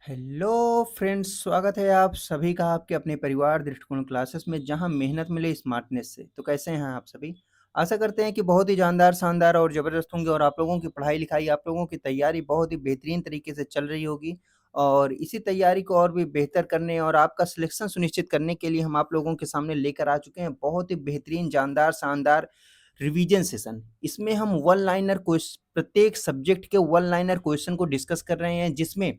Hello friends, स्वागत है आप सभी का आपके अपने परिवार दृष्टिकोण क्लासेस में, जहां मेहनत मिले स्मार्टनेस से। तो कैसे हैं आप सभी? आशा करते हैं कि बहुत ही जानदार, शानदार और ज़बरदस्त होंगे और आप लोगों की पढ़ाई लिखाई, आप लोगों की तैयारी बहुत ही बेहतरीन तरीके से चल रही होगी। और इसी तैयारी को और भी बेहतर करने और आपका सिलेक्शन सुनिश्चित करने के लिए हम आप लोगों के सामने लेकर आ चुके हैं बहुत ही बेहतरीन, जानदार, शानदार रिवीजन सेशन। इसमें हम वन लाइनर प्रत्येक सब्जेक्ट के वन लाइनर क्वेश्चन को डिस्कस कर रहे हैं, जिसमें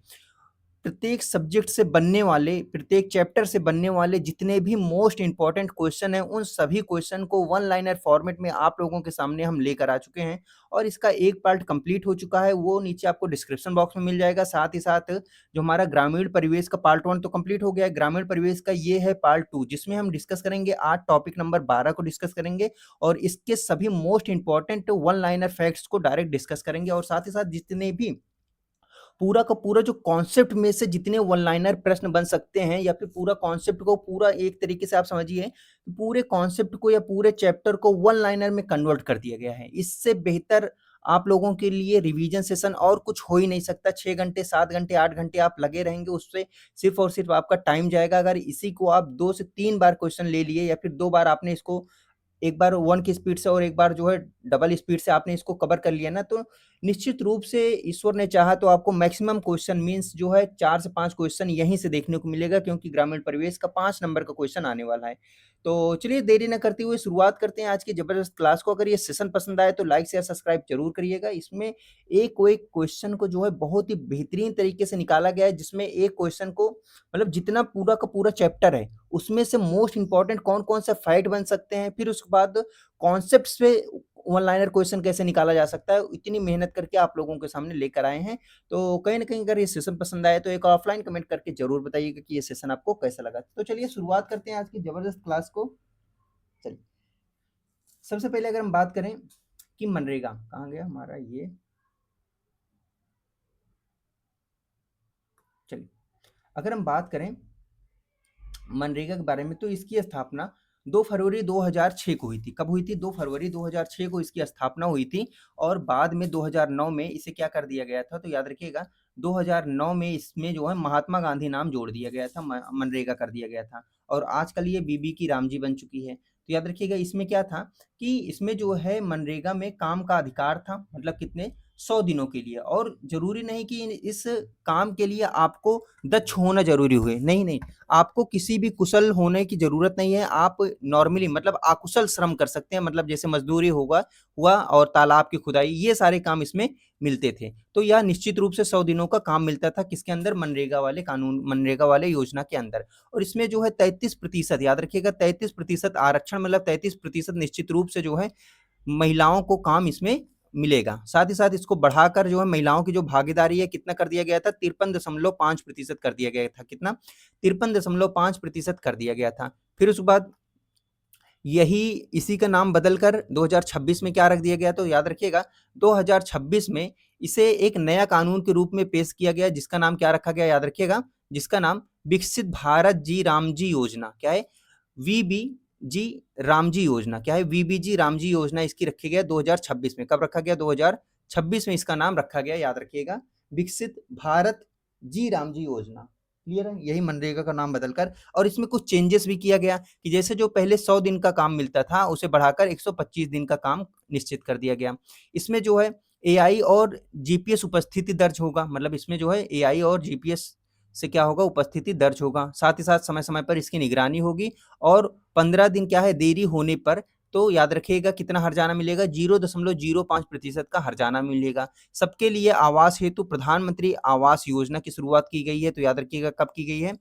प्रत्येक सब्जेक्ट से बनने वाले, प्रत्येक चैप्टर से बनने वाले जितने भी मोस्ट इम्पोर्टेंट क्वेश्चन हैं, उन सभी क्वेश्चन को वन लाइनर फॉर्मेट में आप लोगों के सामने हम लेकर आ चुके हैं। और इसका एक पार्ट कंप्लीट हो चुका है, वो नीचे आपको डिस्क्रिप्शन बॉक्स में मिल जाएगा। साथ ही साथ जो हमारा ग्रामीण परिवेश का पार्ट 1 तो कंप्लीट हो गया है, ग्रामीण परिवेश का ये है पार्ट 2, जिसमें हम डिस्कस करेंगे आज टॉपिक नंबर 12 को डिस्कस करेंगे और इसके सभी most important one liner facts को डायरेक्ट डिस्कस करेंगे। और साथ ही साथ जितने भी पूरा का पूरा जो कॉन्सेप्ट में से जितने वन लाइनर प्रश्न बन सकते हैं, या फिर पूरा कॉन्सेप्ट को पूरा एक तरीके से आप समझिए कि पूरे कॉन्सेप्ट को या पूरे चैप्टर को वन लाइनर में कन्वर्ट कर दिया गया है। इससे बेहतर आप लोगों के लिए रिवीजन सेशन और कुछ हो ही नहीं सकता। 6 घंटे, 7 घंटे, 8 घंटे आप लगे रहेंगे, उससे सिर्फ और सिर्फ आपका टाइम जाएगा। अगर इसी को आप 2 से 3 बार क्वेश्चन ले लिए, या फिर 2 बार आपने इसको एक बार 1 की स्पीड से और एक बार जो है डबल स्पीड से आपने इसको कवर कर लिया ना, तो निश्चित रूप से ईश्वर ने चाहा तो आपको मैक्सिमम क्वेश्चन मीन्स जो है 4 से 5 क्वेश्चन यहीं से देखने को मिलेगा, क्योंकि ग्रामीण परिवेश का 5 नंबर का क्वेश्चन आने वाला है। तो चलिए देरी ना करते हुए शुरुआत करते हैं आज की ज़बरदस्त क्लास को। अगर ये सेशन पसंद आए तो लाइक, शेयर, सब्सक्राइब ज़रूर करिएगा। इसमें एक क्वेश्चन को जो है बहुत ही बेहतरीन तरीके से निकाला गया है, जिसमें एक क्वेश्चन को मतलब जितना पूरा का पूरा चैप्टर है, उसमें से मोस्ट इम्पोर्टेंट कौन-कौन से फैक्ट बन सकते हैं, फिर उसके बाद कॉन्सेप्ट्स पे वन लाइनर क्वेश्चन कैसे निकाला जा सकता है, इतनी मेहनत करके आप लोगों के सामने लेकर आए हैं। तो कहीं न कहीं अगर ये सेशन पसंद आए तो एक ऑफलाइन कमेंट करके ज़रूर बताइएगा कि ये सेशन आपको कैसा लगा। तो चलिए शुरुआत करते हैं आज की ज़बरदस्त क्लास को। चलिए, सबसे पहले अगर हम बात करें कि मनरेगा कहाँ गया हमारा ये? चलिए, अगर हम बात करें मनरेगा के बारे में, तो इसकी स्थापना 2 फरवरी 2006 को हुई थी। कब हुई थी? 2 फरवरी 2006 को इसकी स्थापना हुई थी। और बाद में 2009 में इसे क्या कर दिया गया था, तो याद रखिएगा 2009 में इसमें जो है महात्मा गांधी नाम जोड़ दिया गया था, मनरेगा कर दिया गया था। और आजकल ये बीबी की रामजी बन चुकी है। तो याद रखिएगा इसमें क्या था कि इसमें जो है मनरेगा में काम का अधिकार था, मतलब कितने 100 दिनों के लिए। और जरूरी नहीं कि इस काम के लिए आपको दक्ष होना जरूरी हुए, नहीं नहीं, आपको किसी भी कुशल होने की ज़रूरत नहीं है। आप नॉर्मली मतलब अकुशल श्रम कर सकते हैं, मतलब जैसे मज़दूरी हुआ और तालाब की खुदाई, ये सारे काम इसमें मिलते थे। तो यह निश्चित रूप से 100 दिनों का काम मिलता था, किसके अंदर? मनरेगा वाले कानून, मनरेगा वाले योजना के अंदर। और इसमें जो है 33%, याद रखिएगा 33% आरक्षण, मतलब 33% निश्चित रूप से जो है महिलाओं को काम इसमें मिलेगा। साथ ही साथ इसको बढ़ाकर जो है महिलाओं की जो भागीदारी है कितना कर दिया गया था? 53.5% कर दिया गया था। कितना? 53.5% कर दिया गया था। फिर उसके बाद यही इसी का नाम बदलकर 2026 में क्या रख दिया गया? तो याद रखिएगा 2026 में इसे एक नया कानून के रूप में पेश किया गया, जिसका नाम क्या रखा गया? याद रखिएगा, जिसका नाम विकसित भारत जी रामजी योजना। क्या है? वीबी जी रामजी योजना। क्या है? वीबीजी रामजी योजना इसकी रखी गया 2026 में। कब रखा गया? 2026 में इसका नाम रखा गया, याद रखिएगा, विकसित भारत जी रामजी योजना। क्लियर है? यही मनरेगा का नाम बदलकर। और इसमें कुछ चेंजेस भी किया गया कि जैसे जो पहले 100 दिन का काम मिलता था, उसे बढ़ाकर 125 दिन का काम निश्चित कर दिया गया। इसमें जो है एआई और जीपीएस उपस्थिति दर्ज होगा, मतलब इसमें जो है एआई और जीपीएस से क्या होगा? उपस्थिति दर्ज होगा। साथ ही साथ समय-समय पर इसकी निगरानी होगी। और 15 दिन क्या है देरी होने पर, तो याद रखिएगा कितना हर्जाना मिलेगा? 0.05% का हर्जाना मिलेगा। सबके लिए आवास हेतु प्रधानमंत्री आवास योजना की शुरुआत की गई है। तो याद रखिएगा कब की गई है?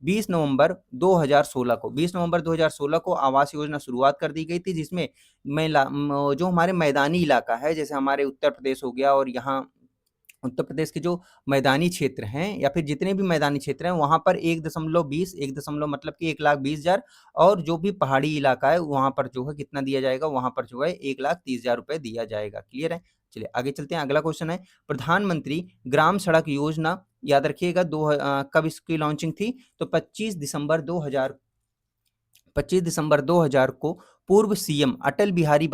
20 नवंबर 2016 को। 20 नवंबर 2016 को आवास योजना शुरुआत कर दी गई थी, जिसमें जो हमारे मैदानी इलाका है, जैसे हमारे उत्तर प्रदेश हो गया, और यहाँ उत्तर प्रदेश के जो मैदानी क्षेत्र हैं, या फिर जितने भी मैदानी क्षेत्र हैं, वहाँ पर 1.20, 1 दशमलव मतलब कि 1,20,000, और जो भी पहाड़ी इलाका है वहाँ पर जो है कितना दिया जाएगा? वहाँ पर जो है 1,30,000 रुपए दिया जाएगा। क्लियर है? चलिए आगे चलते हैं। अगला क्वेश्चन है प्रधानमंत्री ग्राम सड़क योजना। याद रखिएगा कब इसकी लॉन्चिंग थी? तो 25 दिसंबर 2000 को पूर्व सीएम अटल बिहारी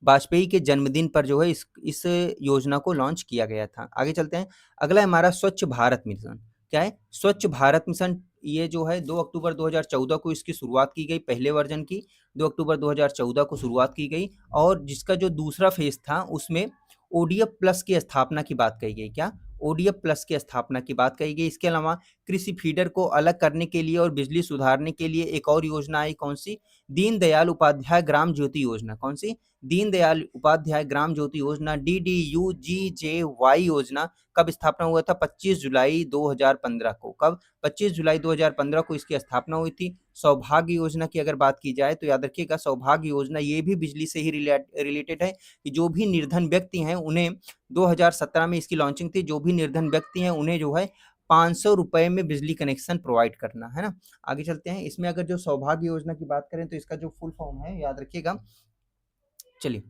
वाजपेयी के जन्मदिन पर जो है इस योजना को लॉन्च किया गया था। आगे चलते हैं। अगला है हमारा स्वच्छ भारत मिशन। क्या है? स्वच्छ भारत मिशन। ये जो है 2 अक्टूबर 2014 को इसकी शुरुआत की गई, पहले वर्जन की 2 अक्टूबर 2014 को शुरुआत की गई, और जिसका जो दूसरा फेज था उसमें ओडीएफ प्लस की स्थापना की बात कही गई। क्या? ओडीएफ प्लस की स्थापना की बात कही गई। इसके अलावा कृषि फीडर को अलग करने के लिए और बिजली सुधारने के लिए एक और योजना आई, कौन सी? दीनदयाल उपाध्याय ग्राम ज्योति योजना। कौन सी? दीनदयाल उपाध्याय ग्राम ज्योति योजना, DDUGJY योजना। कब स्थापना हुआ था? 25 जुलाई 2015 को। कब? 25 जुलाई 2015 को इसकी स्थापना हुई थी। सौभाग्य योजना की अगर बात की जाए तो याद रखिएगा, सौभाग्य योजना ये भी बिजली से ही रिलेटेड है कि जो भी निर्धन व्यक्ति हैं उन्हें 2017 में इसकी लॉन्चिंग थी। जो भी निर्धन व्यक्ति हैं उन्हें जो है 500 रुपए में बिजली कनेक्शन प्रोवाइड करना है ना। आगे चलते हैं। इसमें अगर जो सौभाग्य योजना की बात करें तो इसका जो फुल फॉर्म है याद रखिएगा। चलिए,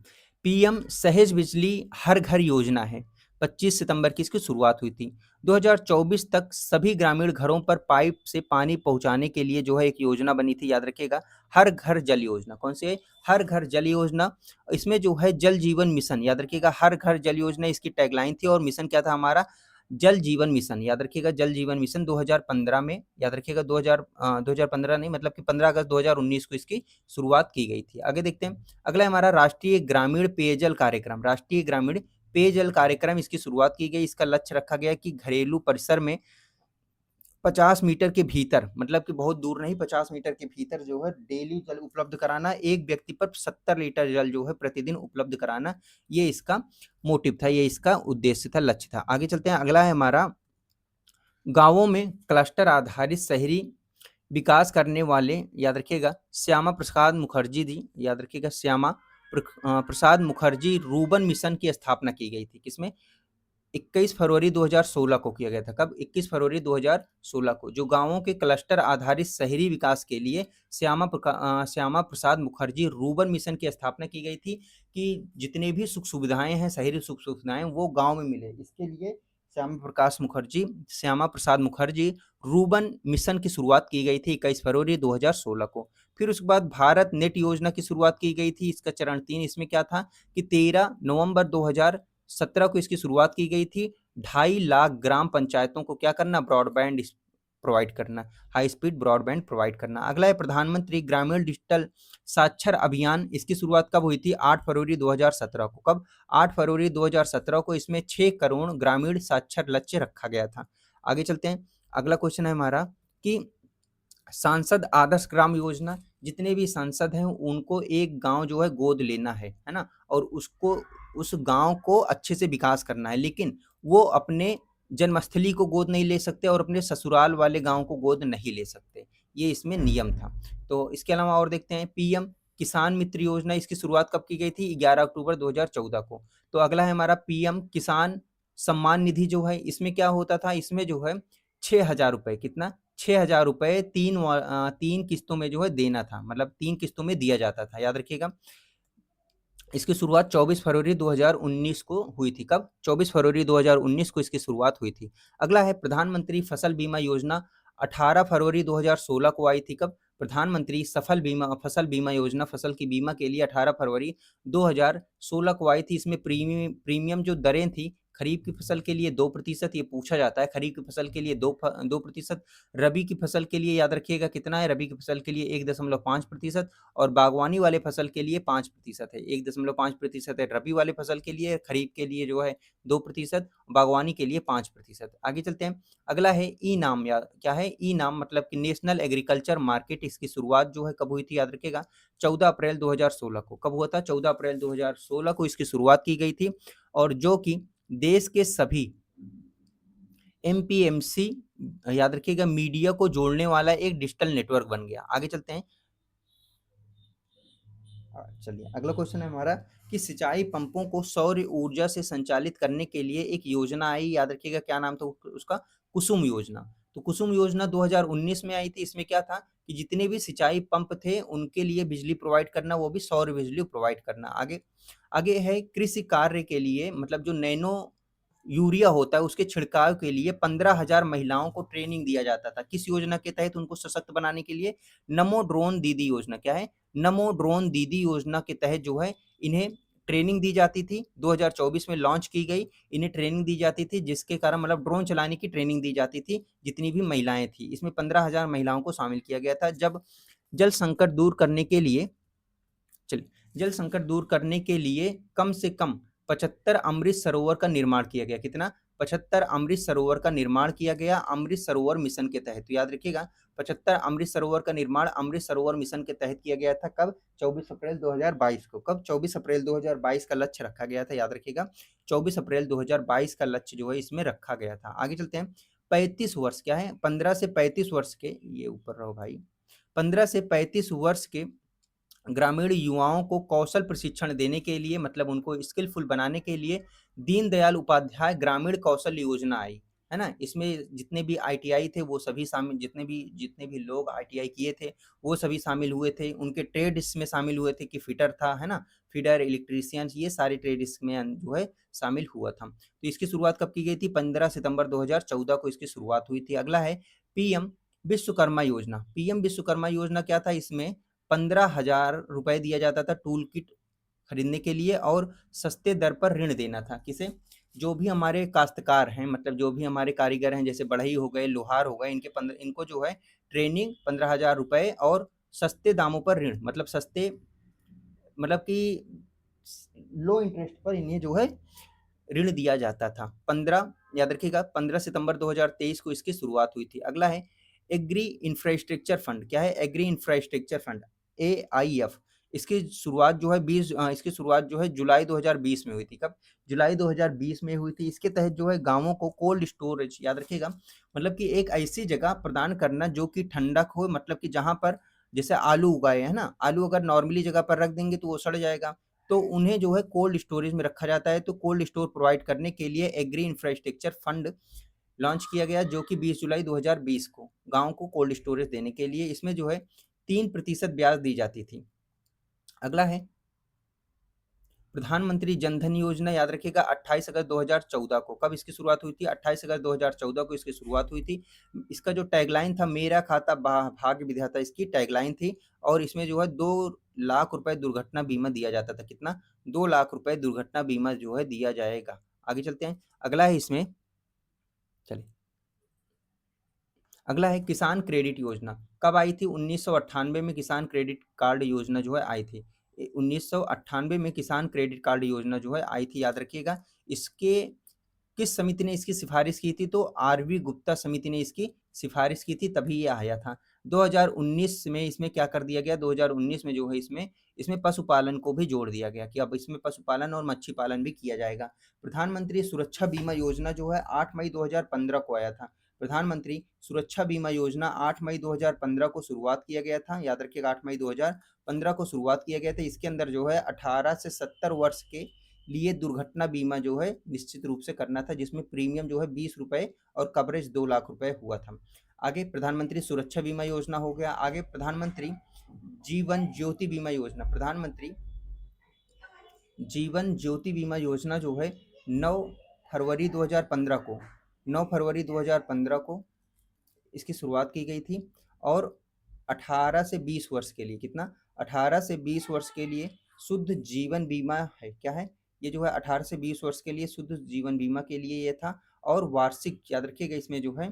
पीएम सहज बिजली हर घर योजना है। 25 सितंबर की इसकी शुरुआत हुई थी। 2024 तक सभी ग्रामीण घरों पर पाइप से पानी पहुंचाने के लिए जो है एक योजना बनी थी, याद रखिएगा, हर घर जल योजना। कौन सी है? हर घर जल योजना। इसमें जो है जल जीवन मिशन, याद रखिएगा, हर घर जल योजना इसकी टैगलाइन थी, और मिशन क्या था हमारा? जल जीवन मिशन। याद रखिएगा, जल जीवन मिशन 2015 में, याद रखिएगा 2015 नहीं, मतलब कि 15 अगस्त 2019 को इसकी शुरुआत की गई थी। आगे देखते हैं। अगला है हमारा राष्ट्रीय ग्रामीण पेयजल कार्यक्रम। राष्ट्रीय ग्रामीण पेयजल कार्यक्रम इसकी शुरुआत की गई। इसका लक्ष्य रखा गया कि घरेलू परिसर में 50 मीटर के भीतर, मतलब कि बहुत दूर नहीं, 50 मीटर के भीतर जो है डेली जल उपलब्ध कराना, एक व्यक्ति पर 70 लीटर जल जो है प्रतिदिन उपलब्ध कराना, ये इसका मोटिव था, ये इसका उद्देश्य था, लक्ष्य था। आगे चलते हैं। अगला है हमारा गांवों में क्लस्टर आधारित शहरी विकास करने वाले, याद रखिएगा, श्यामा प्रसाद मुखर्जी जी, याद रखिएगा, श्यामा प्रसाद मुखर्जी रूबन मिशन की स्थापना की गई थी। किसमें? 21 फरवरी 2016 को किया गया था। कब? 21 फरवरी 2016 को। जो गांवों के क्लस्टर आधारित शहरी विकास के लिए श्यामा प्रसाद मुखर्जी रूबन मिशन की स्थापना की गई थी, कि जितने भी सुख सुविधाएं हैं, शहरी सुख सुविधाएं, वो गांव में मिले। इसके लिए श्यामा प्रसाद मुखर्जी रूबन मिशन की शुरुआत की गई थी 21 फरवरी 2016 को। फिर उसके बाद भारत नेट योजना की शुरुआत की गई थी। इसका चरण 3, इसमें क्या था कि 13 नवंबर 2017 को इसकी शुरुआत की गई थी। 2.5 लाख ग्राम पंचायतों को क्या करना? ब्रॉडबैंड प्रोवाइड करना, हाई स्पीड ब्रॉडबैंड प्रोवाइड करना। अगला है प्रधानमंत्री ग्रामीण डिजिटल साक्षर अभियान। इसकी शुरुआत कब हुई थी? 8 फरवरी 2017 को। कब? 8 फरवरी 2017 को। इसमें 6 करोड़ ग्रामीण साक्षर लक्ष्य रखा गया था। आगे चलते हैं। अगला क्वेश्चन है हमारा कि सांसद आदर्श ग्राम योजना, जितने भी सांसद हैं उनको एक गांव जो है गोद लेना है ना, और उसको, उस गांव को अच्छे से विकास करना है, लेकिन वो अपने जन्मस्थली को गोद नहीं ले सकते और अपने ससुराल वाले गांव को गोद नहीं ले सकते, ये इसमें नियम था। तो इसके अलावा और देखते हैं। पीएम किसान मित्र योजना, इसकी शुरुआत कब की गई थी? 11 अक्टूबर 2014 को। तो अगला है हमारा पीएम किसान सम्मान निधि जो है, इसमें क्या होता था? इसमें जो है 6,000 रुपए, कितना? 6,000 रुपए 3 किस्तों में जो है देना था, मतलब 3 किस्तों में दिया जाता था, याद रखिएगा। इसकी शुरुआत 24 फरवरी 2019 को हुई थी। कब? 24 फरवरी 2019 को इसकी शुरुआत हुई थी। अगला है प्रधानमंत्री फसल बीमा योजना। 18 फरवरी 2016 को आई थी। कब? प्रधानमंत्री फसल बीमा योजना, फसल की बीमा के लिए 18 फरवरी 2016 को आई थी। इसमें प्रीमियम जो दरें थी, खरीफ की फसल के लिए 2%, ये पूछा जाता है, खरीफ की फसल के लिए 2%, रबी की फसल के लिए याद रखिएगा कितना है? रबी की फसल के लिए 1.5%, और बागवानी वाले फसल के लिए 5% है। 1.5% है रबी वाले फसल के लिए, खरीफ के लिए जो है 2%, बागवानी के लिए 5%। आगे चलते हैं। अगला है ई नाम, या क्या है? ई नाम मतलब कि नेशनल एग्रीकल्चर मार्केट। इसकी शुरुआत जो है कब हुई थी? याद रखिएगा 14 अप्रैल 2016 को। कब हुआ था? 14 अप्रैल 2016 को इसकी शुरुआत की गई थी, और जो कि देश के सभी एमपीएमसी, याद रखिएगा, मीडिया को जोड़ने वाला एक डिजिटल नेटवर्क बन गया। आगे चलते हैं। चलिए, अगला क्वेश्चन है हमारा कि सिंचाई पंपों को सौर ऊर्जा से संचालित करने के लिए एक योजना आई, याद रखिएगा, क्या नाम था उसका? कुसुम योजना। तो कुसुम योजना 2019 में आई थी। इसमें क्या था कि जितने भी सिंचाई पंप थे उनके लिए बिजली प्रोवाइड करना, वो भी सौर बिजली प्रोवाइड करना। आगे आगे है कृषि कार्य के लिए, मतलब जो नैनो यूरिया होता है उसके छिड़काव के लिए 15,000 महिलाओं को ट्रेनिंग दिया जाता था। किस योजना के तहत? उनको सशक्त बनाने के लिए। नमो ड्रोन दीदी योजना। क्या है? नमो ड्रोन दीदी योजना के तहत जो है इन्हें ट्रेनिंग दी जाती थी। 2024 में लॉन्च की गई। इन्हें ट्रेनिंग दी जाती थी जिसके कारण मतलब ड्रोन चलाने की ट्रेनिंग दी जाती थी जितनी भी महिलाएं थी। इसमें 15,000 महिलाओं को शामिल किया गया था। जब जल संकट दूर करने के लिए चलिए जल संकट दूर करने के लिए कम से कम 75 अमृत सरोवर का निर्माण किया गया। कितना? 75 अमृत सरोवर का निर्माण किया गया अमृत सरोवर मिशन के तहत। तो याद रखिएगा 75 अमृत सरोवर का निर्माण अमृत सरोवर मिशन के तहत किया गया था। कब? 24 अप्रैल 2022 को। कब? 24 अप्रैल 2022 का लक्ष्य रखा गया था। याद रखिएगा 24 अप्रैल 2022 का लक्ष्य जो है इसमें रखा गया था। आगे चलते हैं। 35 वर्ष। क्या है? 15 से 35 वर्ष के, ये ऊपर रहो भाई, 15 से 35 वर्ष के ग्रामीण युवाओं को कौशल प्रशिक्षण देने के लिए, मतलब उनको स्किलफुल बनाने के लिए दीनदयाल उपाध्याय ग्रामीण कौशल योजना आई, है ना? इसमें जितने भी आईटीआई थे वो सभी शामिल, जितने भी लोग आईटीआई किए थे वो सभी शामिल हुए थे। उनके ट्रेड इसमें शामिल हुए थे कि फिटर था, है ना? फिटर, इलेक्ट्रीशियन, ये सारे ट्रेड इसमें जो है शामिल हुआ था। तो इसकी शुरुआत कब की गई थी? 15 सितंबर 2014 को इसकी शुरुआत हुई थी। अगला है पीएम विश्वकर्मा योजना। पीएम विश्वकर्मा योजना क्या था? इसमें 15,000 रुपए दिया जाता था टूल किट खरीदने के लिए और सस्ते दर पर ऋण देना था। किसे? जो भी हमारे काश्तकार हैं, मतलब जो भी हमारे कारीगर हैं, जैसे बढ़ई हो गए, लोहार हो गए, इनको जो है ट्रेनिंग 15,000 रुपए और सस्ते दामों पर ऋण, मतलब सस्ते, मतलब कि लो इंटरेस्ट पर इन्हें जो है ऋण दिया जाता था। 15, याद रखिएगा 15 सितंबर 2023 को इसकी शुरुआत हुई थी। अगला है एग्री इंफ्रास्ट्रक्चर फंड। क्या है? Agri infrastructure fund, AIF. इसकी शुरुआत जो है जुलाई 2020 में हुई थी। कब? जुलाई 2020 में हुई थी। इसके तहत जो है गांवों को कोल्ड स्टोरेज, याद रखिएगा, मतलब कि एक ऐसी जगह प्रदान करना जो कि ठंडक हो, मतलब कि जहां पर जैसे आलू उगाए है ना, आलू अगर नॉर्मली जगह पर रख देंगे तो वो सड़ जाएगा, तो उन्हें जो है कोल्ड स्टोरेज में रखा जाता है। तो कोल्ड स्टोर प्रोवाइड करने के लिए एग्री इंफ्रास्ट्रक्चर फंड लॉन्च किया गया जो कि 20 जुलाई 2020 को गांव को कोल्ड स्टोरेज देने के लिए। इसमें जो है 3% ब्याज दी जाती थी। अगला है प्रधानमंत्री जनधन योजना। याद रखिएगा 28 अगस्त 2014 को। कब इसकी शुरुआत हुई थी? 28 अगस्त 2014 को इसकी शुरुआत हुई थी। इसका जो टैगलाइन था, मेरा खाता भाग्य विधाता, इसकी टैगलाइन थी। और इसमें जो है 2 लाख रुपए दुर्घटना बीमा दिया जाता था। कितना? 2 लाख रुपए दुर्घटना बीमा जो है दिया जाएगा। आगे चलते हैं। अगला है इसमें, चलिए अगला है किसान क्रेडिट योजना। कब आई थी? 1998 में किसान क्रेडिट कार्ड योजना जो है आई थी। 1998 में किसान क्रेडिट कार्ड योजना जो है आई थी, याद रखिएगा। इसके किस समिति ने इसकी सिफारिश की थी? तो आरवी गुप्ता समिति ने इसकी सिफारिश की थी, तभी ये आया था। 2019 में इसमें क्या कर दिया गया? 2019 में जो है इसमें पशुपालन को भी जोड़ दिया गया कि अब इसमें पशुपालन और मच्छी पालन भी किया जाएगा। प्रधानमंत्री सुरक्षा बीमा योजना जो है 8 मई 2015 को आया था। प्रधानमंत्री सुरक्षा बीमा योजना 8 मई 2015 को शुरुआत किया गया था। याद रखिएगा 8 मई 2015 को शुरुआत किया गया था। इसके अंदर जो है 18 से 70 वर्ष के लिए दुर्घटना बीमा जो है निश्चित रूप से करना था, जिसमें प्रीमियम जो है 20 रुपए और कवरेज 2 लाख रुपए हुआ था। आगे प्रधानमंत्री सुरक्षा बीमा योजना हो गया। आगे प्रधानमंत्री जीवन ज्योति बीमा योजना। प्रधानमंत्री जीवन ज्योति बीमा योजना जो है 9 फरवरी 2015 को 9 फरवरी 2015 को इसकी शुरुआत की गई थी। और 18 से 20 वर्ष के लिए, कितना? 18 से 20 वर्ष के लिए शुद्ध जीवन बीमा है। क्या है? ये जो है 18 से 20 वर्ष के लिए शुद्ध जीवन बीमा के लिए ये था। और वार्षिक, याद रखिएगा, इसमें जो है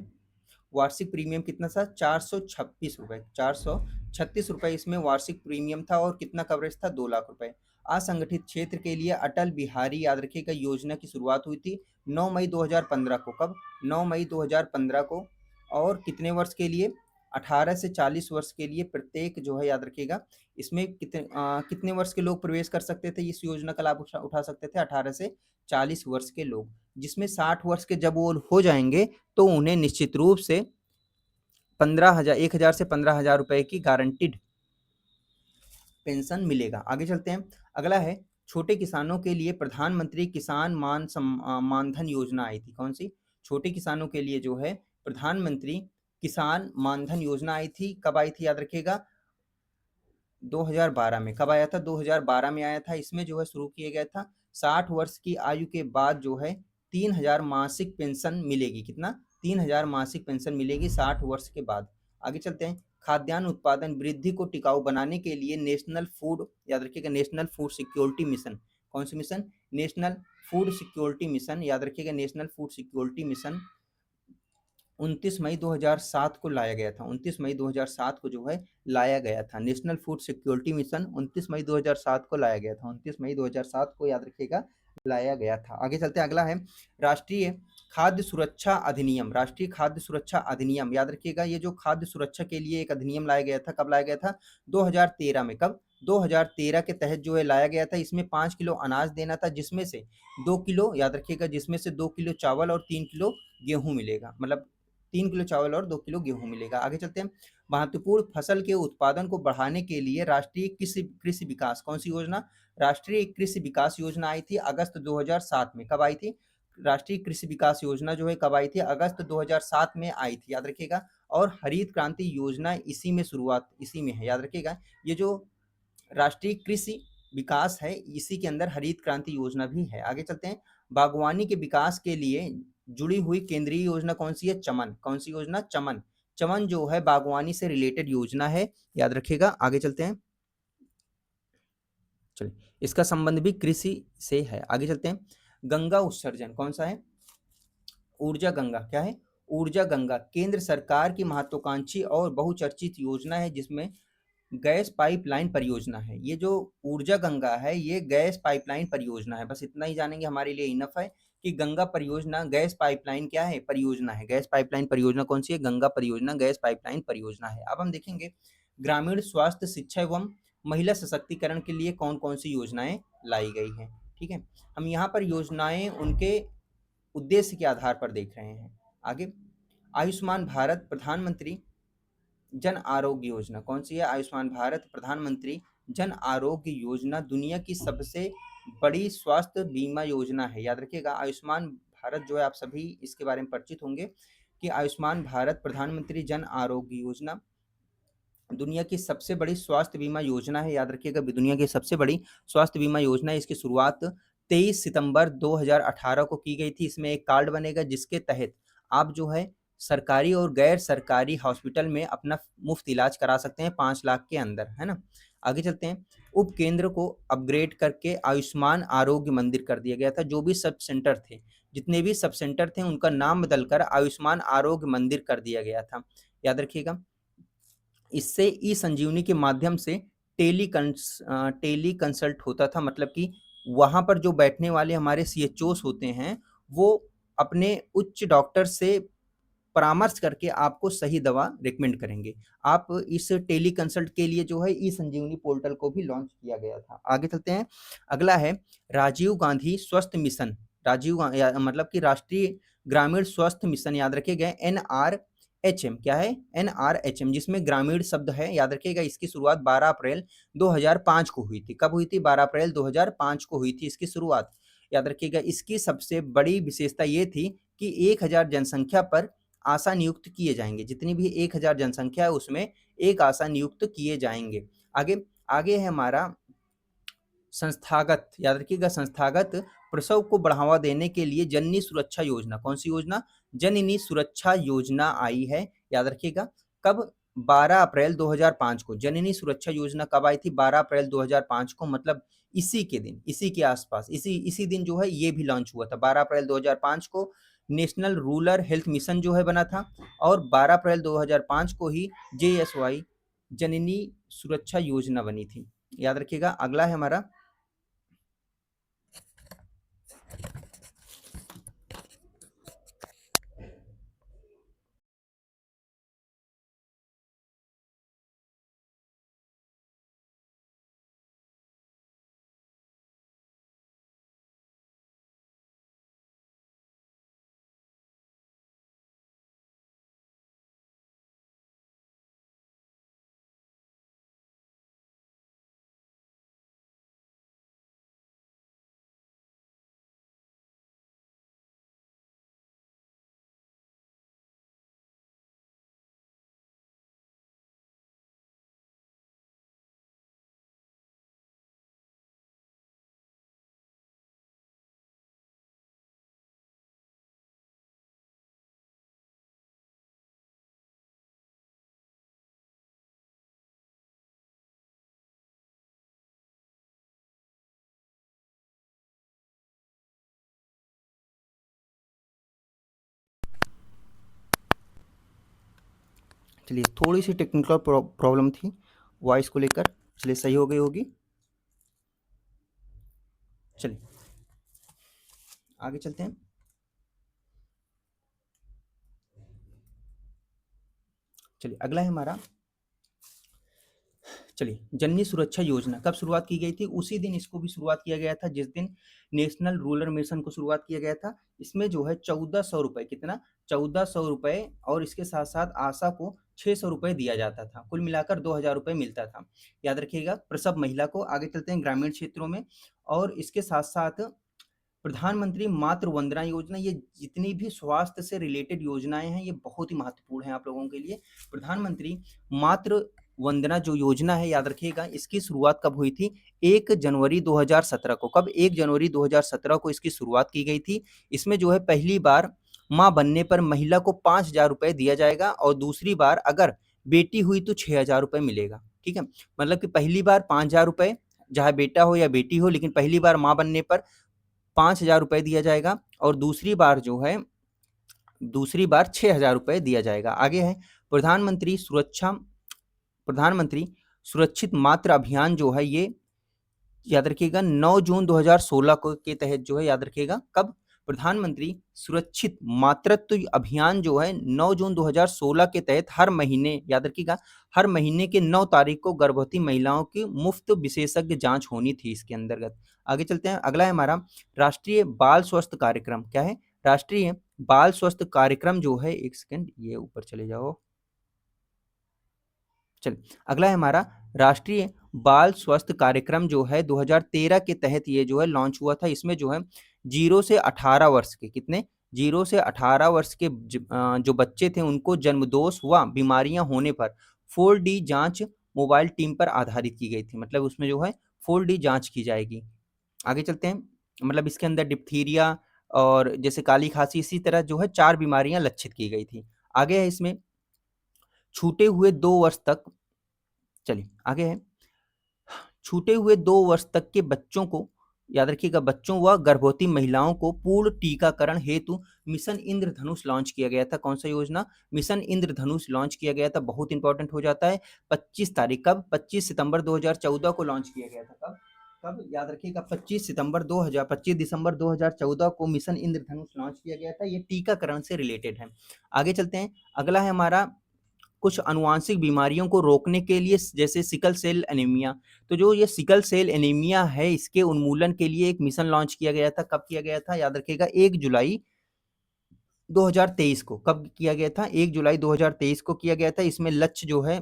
वार्षिक प्रीमियम कितना था? 436 रुपए, 436 रुपए इसमें वार्षिक प्रीमियम था। और कितना कवरेज था? 2 लाख रुपए। असंगठित क्षेत्र के लिए अटल बिहारी, याद रखिएगा, योजना की शुरुआत हुई थी 9 मई 2015 को। कब? 9 मई 2015 को। और कितने वर्ष के लिए? 18 से 40 वर्ष के लिए प्रत्येक जो है, याद रखिएगा, इसमें कितने वर्ष के लोग प्रवेश कर सकते थे? इस योजना का लाभ उठा सकते थे 18 से 40 वर्ष के लोग। जिसमें 60 वर्ष के जब वो हो जाएंगे तो उन्हें निश्चित रूप से 1,000 से 15,000 रुपए की गारंटीड पेंशन मिलेगा। आगे चलते हैं। अगला है छोटे किसानों के लिए प्रधानमंत्री किसान मानधन योजना आई थी। कौन सी? छोटे किसानों के लिए जो है प्रधानमंत्री किसान मानधन योजना आई थी। कब आई थी? याद रखिएगा 2012 में। कब आया था? 2012 में आया था। इसमें जो है शुरू किया गया था 60 वर्ष की आयु के बाद जो है 3000 मासिक पेंशन मिलेगी। कितना? 3000 मासिक पेंशन मिलेगी 60 वर्ष के बाद। आगे चलते हैं। खाद्यान्न उत्पादन वृद्धि को टिकाऊ बनाने के लिए नेशनल फूड, याद रखिएगा, नेशनल फूड सिक्योरिटी मिशन। कौन सी mission? National food security mission, याद रखिएगा, नेशनल फूड सिक्योरिटी मिशन 29 मई 2007 को लाया गया था। 29 मई 2007 को जो है लाया गया था। नेशनल फूड सिक्योरिटी मिशन 29 मई 2007 को लाया गया था। 29 मई 2007 को, याद रखिएगा, लाया गया था। आगे चलते हैं। अगला है राष्ट्रीय खाद्य सुरक्षा अधिनियम। राष्ट्रीय खाद्य सुरक्षा अधिनियम, याद रखिएगा, ये जो खाद्य सुरक्षा के लिए एक अधिनियम लाया गया था, कब लाया गया था? 2013 में। कब? 2013 के तहत जो है लाया गया था। इसमें 5 किलो अनाज देना था, जिसमें से 2 किलो, याद रखिएगा, जिसमें से 2 किलो चावल और 3 किलो गेहूं मिलेगा। मतलब 3 किलो चावल और 2 किलो गेहूं मिलेगा। आगे चलते हैं। महत्वपूर्ण फसल के उत्पादन को बढ़ाने के लिए राष्ट्रीय कृषि कृषि विकास, कौन सी योजना? राष्ट्रीय कृषि विकास योजना आई थी अगस्त 2007 में। कब आई थी? राष्ट्रीय कृषि विकास योजना जो है कब आई थी? अगस्त 2007 में आई थी, याद रखिएगा। और हरित क्रांति योजना इसी में शुरुआत, इसी में है, याद रखिएगा। ये जो राष्ट्रीय कृषि विकास है, इसी के अंदर हरित क्रांति योजना भी है। आगे चलते हैं। बागवानी के विकास के लिए जुड़ी हुई केंद्रीय योजना कौन सी है? चमन। कौन सी योजना? चमन। चमन जो है बागवानी से रिलेटेड योजना है, याद रखिएगा। आगे चलते हैं। चलिए, इसका संबंध भी कृषि से है। आगे चलते हैं। गंगा उत्सर्जन कौन सा है? ऊर्जा गंगा। क्या है? ऊर्जा गंगा केंद्र सरकार की महत्वाकांक्षी और बहुचर्चित योजना है, जिसमें गैस पाइपलाइन परियोजना है। ये जो ऊर्जा गंगा है, ये गैस पाइपलाइन परियोजना है। बस इतना ही जानेंगे, हमारे लिए इनफ है कि गंगा परियोजना गैस पाइपलाइन क्या है? परियोजना है। गैस पाइपलाइन परियोजना कौन सी है? गंगा परियोजना गैस पाइपलाइन परियोजना है। अब हम देखेंगे ग्रामीण स्वास्थ्य, शिक्षा एवं महिला सशक्तिकरण के लिए कौन कौन सी योजनाएं लाई गई हैं। ठीक है, हम यहाँ पर योजनाएं उनके उद्देश्य के आधार पर देख रहे हैं। आगे, आयुष्मान भारत प्रधानमंत्री जन आरोग्य योजना कौन सी है? आयुष्मान भारत प्रधानमंत्री जन आरोग्य योजना दुनिया की सबसे बड़ी स्वास्थ्य बीमा योजना है। याद रखिएगा, आयुष्मान भारत जो है, आप सभी इसके बारे में परिचित होंगे कि आयुष्मान भारत प्रधानमंत्री जन आरोग्य योजना दुनिया की सबसे बड़ी स्वास्थ्य बीमा योजना है। याद रखिएगा, दुनिया की सबसे बड़ी स्वास्थ्य बीमा योजना है। इसकी शुरुआत 23 सितंबर 2018 को की गई थी। इसमें एक कार्ड बनेगा, जिसके तहत आप जो है सरकारी और गैर सरकारी हॉस्पिटल में अपना मुफ्त इलाज करा सकते हैं 5 लाख के अंदर, है ना। आगे चलते हैं। उप केंद्र को अपग्रेड करके आयुष्मान आरोग्य मंदिर कर दिया गया था। जो भी सब सेंटर थे, जितने भी सब सेंटर थे, उनका नाम बदलकर आयुष्मान आरोग्य मंदिर कर दिया गया था। याद रखिएगा। इससे ई संजीवनी के माध्यम से टेली कंसल्ट होता था। मतलब कि वहाँ पर जो बैठने वाले हमारे सीएचओस होते हैं, वो अपने उच्च डॉक्टर से परामर्श करके आपको सही दवा रिकमेंड करेंगे। आप इस टेली कंसल्ट के लिए जो है ई संजीवनी पोर्टल को भी लॉन्च किया गया था। आगे चलते हैं। अगला है राजीव गांधी स्वस्थ मिशन। मतलब कि राष्ट्रीय ग्रामीण स्वास्थ्य मिशन, याद रखिएगा, NRHM। क्या है? NRHM, जिसमें ग्रामीण शब्द है। याद रखिएगा, इसकी शुरुआत 12 अप्रैल 2005 को हुई थी। कब हुई थी? 12 अप्रैल 2005 को हुई थी इसकी शुरुआत। याद रखिएगा, इसकी सबसे बड़ी विशेषता ये थी कि 1000 जनसंख्या पर आशा नियुक्त किए जाएंगे। जितनी भी 1000 जनसंख्या है, उसमें एक आशा नियुक्त किए जाएंगे। आगे आगे है हमारा संस्थागत। याद रखिएगा, संस्थागत प्रसव को बढ़ावा देने के लिए जननी सुरक्षा योजना। कौन सी योजना? जननी सुरक्षा योजना आई है। याद रखिएगा, कब? 12 अप्रैल 2005 को। जननी सुरक्षा योजना कब आई थी? 12 अप्रैल 2005 को। मतलब इसी के दिन, इसी के आसपास, इसी दिन जो है ये भी लॉन्च हुआ था। 12 अप्रैल 2005 को नेशनल रूरल हेल्थ मिशन जो है बना था, और 12 अप्रैल 2005 को ही JSY जननी सुरक्षा योजना बनी थी। याद रखिएगा। अगला है हमारा चलिए थोड़ी सी टेक्निकल प्रॉब्लम थी वॉइस को लेकर, चलिए सही हो गई होगी। चलिए आगे चलते हैं। चलिए अगला है हमारा, चलिए जननी सुरक्षा योजना कब शुरुआत की गई थी? उसी दिन इसको भी शुरुआत किया गया था जिस दिन नेशनल रूरल मिशन को शुरुआत किया गया था। इसमें जो है 1400 रुपये, कितना? 1400 रुपये, और इसके साथ साथ आशा को 600 रुपये दिया जाता था। कुल मिलाकर 2000 रुपये मिलता था, याद रखिएगा, प्रसव महिला को। आगे चलते हैं ग्रामीण क्षेत्रों में। और इसके साथ साथ प्रधानमंत्री मातृ वंदना योजना, ये जितनी भी स्वास्थ्य से रिलेटेड योजनाएं हैं ये बहुत ही महत्वपूर्ण है आप लोगों के लिए। प्रधानमंत्री मातृ वंदना जो योजना है, याद रखिएगा, इसकी शुरुआत कब हुई थी? 1 जनवरी 2017 को। कब? 1 जनवरी 2017 को इसकी शुरुआत की गई थी। इसमें जो है पहली बार माँ बनने पर महिला को 5000 रुपये दिया जाएगा, और दूसरी बार अगर बेटी हुई तो 6000 रुपये मिलेगा। ठीक है, मतलब कि पहली बार 5000 रुपये, चाहे बेटा हो या बेटी हो, लेकिन पहली बार माँ बनने पर 5000 रुपये दिया जाएगा, और दूसरी बार जो है, दूसरी बार 6000 रुपये दिया जाएगा। आगे है प्रधानमंत्री सुरक्षित मातृ अभियान जो है, ये याद रखिएगा 9 जून 2016 को के तहत जो है, याद रखिएगा, कब? प्रधानमंत्री सुरक्षित मातृत्व अभियान जो है 9 जून 2016 के तहत हर महीने, याद रखिएगा, हर महीने के 9 तारीख को गर्भवती महिलाओं की मुफ्त विशेषज्ञ जांच होनी थी इसके अंतर्गत। आगे चलते हैं, अगला है हमारा राष्ट्रीय बाल स्वास्थ्य कार्यक्रम। क्या है? राष्ट्रीय बाल स्वास्थ्य कार्यक्रम जो है, एक सेकंड, ये ऊपर चले जाओ। चलिए अगला है हमारा राष्ट्रीय बाल स्वास्थ्य कार्यक्रम जो है 2013 के तहत ये जो है लॉन्च हुआ था। इसमें जो है 0 से 18 वर्ष के, कितने? 0 से 18 वर्ष के जो बच्चे थे उनको जन्मदोष व बीमारियां होने पर 4D जांच मोबाइल टीम पर आधारित की गई थी। मतलब उसमें जो है 4D जांच की जाएगी। आगे चलते हैं, मतलब इसके अंदर डिप्थीरिया और जैसे काली खांसी, इसी तरह जो है 4 बीमारियां लक्षित की गई थी। आगे है इसमें छूटे हुए 2 वर्ष तक, चलिए आगे है, छूटे हुए 2 वर्ष तक के बच्चों को, याद रखिएगा, बच्चों व गर्भवती महिलाओं को पूर्ण टीकाकरण हेतु मिशन इंद्रधनुष लॉन्च किया गया था। कौन सा योजना? मिशन इंद्रधनुष लॉन्च किया गया था। बहुत इंपॉर्टेंट हो जाता है। 25 तारीख, कब? 25 सितंबर 2014 को लॉन्च किया गया था। कब? कब? याद रखिएगा, 25 दिसंबर 2014 को मिशन इंद्रधनुष लॉन्च किया गया था। ये टीकाकरण से रिलेटेड है। आगे चलते हैं, अगला है हमारा कुछ आनुवांशिक बीमारियों को रोकने के लिए, जैसे सिकल सेल एनीमिया। तो जो ये सिकल सेल एनीमिया है, इसके उन्मूलन के लिए एक मिशन लॉन्च किया गया था। कब किया गया था? याद रखिएगा, 1 जुलाई 2023 को। कब किया गया था? 1 जुलाई 2023 को किया गया था। इसमें लक्ष्य जो है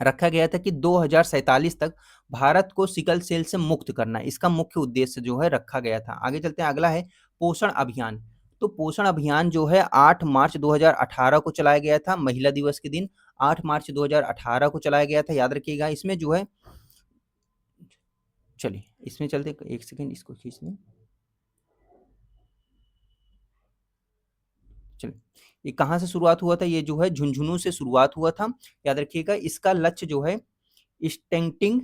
रखा गया था कि 2047 तक भारत को सिकल सेल से मुक्त करना, इसका मुख्य उद्देश्य जो है रखा गया था। आगे चलते हैं, अगला है पोषण अभियान। तो पोषण अभियान जो है 8 मार्च 2018 को चलाया गया था, महिला दिवस के दिन 8 मार्च 2018 को चलाया गया था, याद रखिएगा। इसमें जो है, चलिए इसमें चलते, एक सेकेंड इसको खींचने, चलिए ये कहाँ से शुरुआत हुआ था? ये जो है झुंझुनू से शुरुआत हुआ था, याद रखिएगा। इसका लक्ष्य जो है स्टेंटिंग,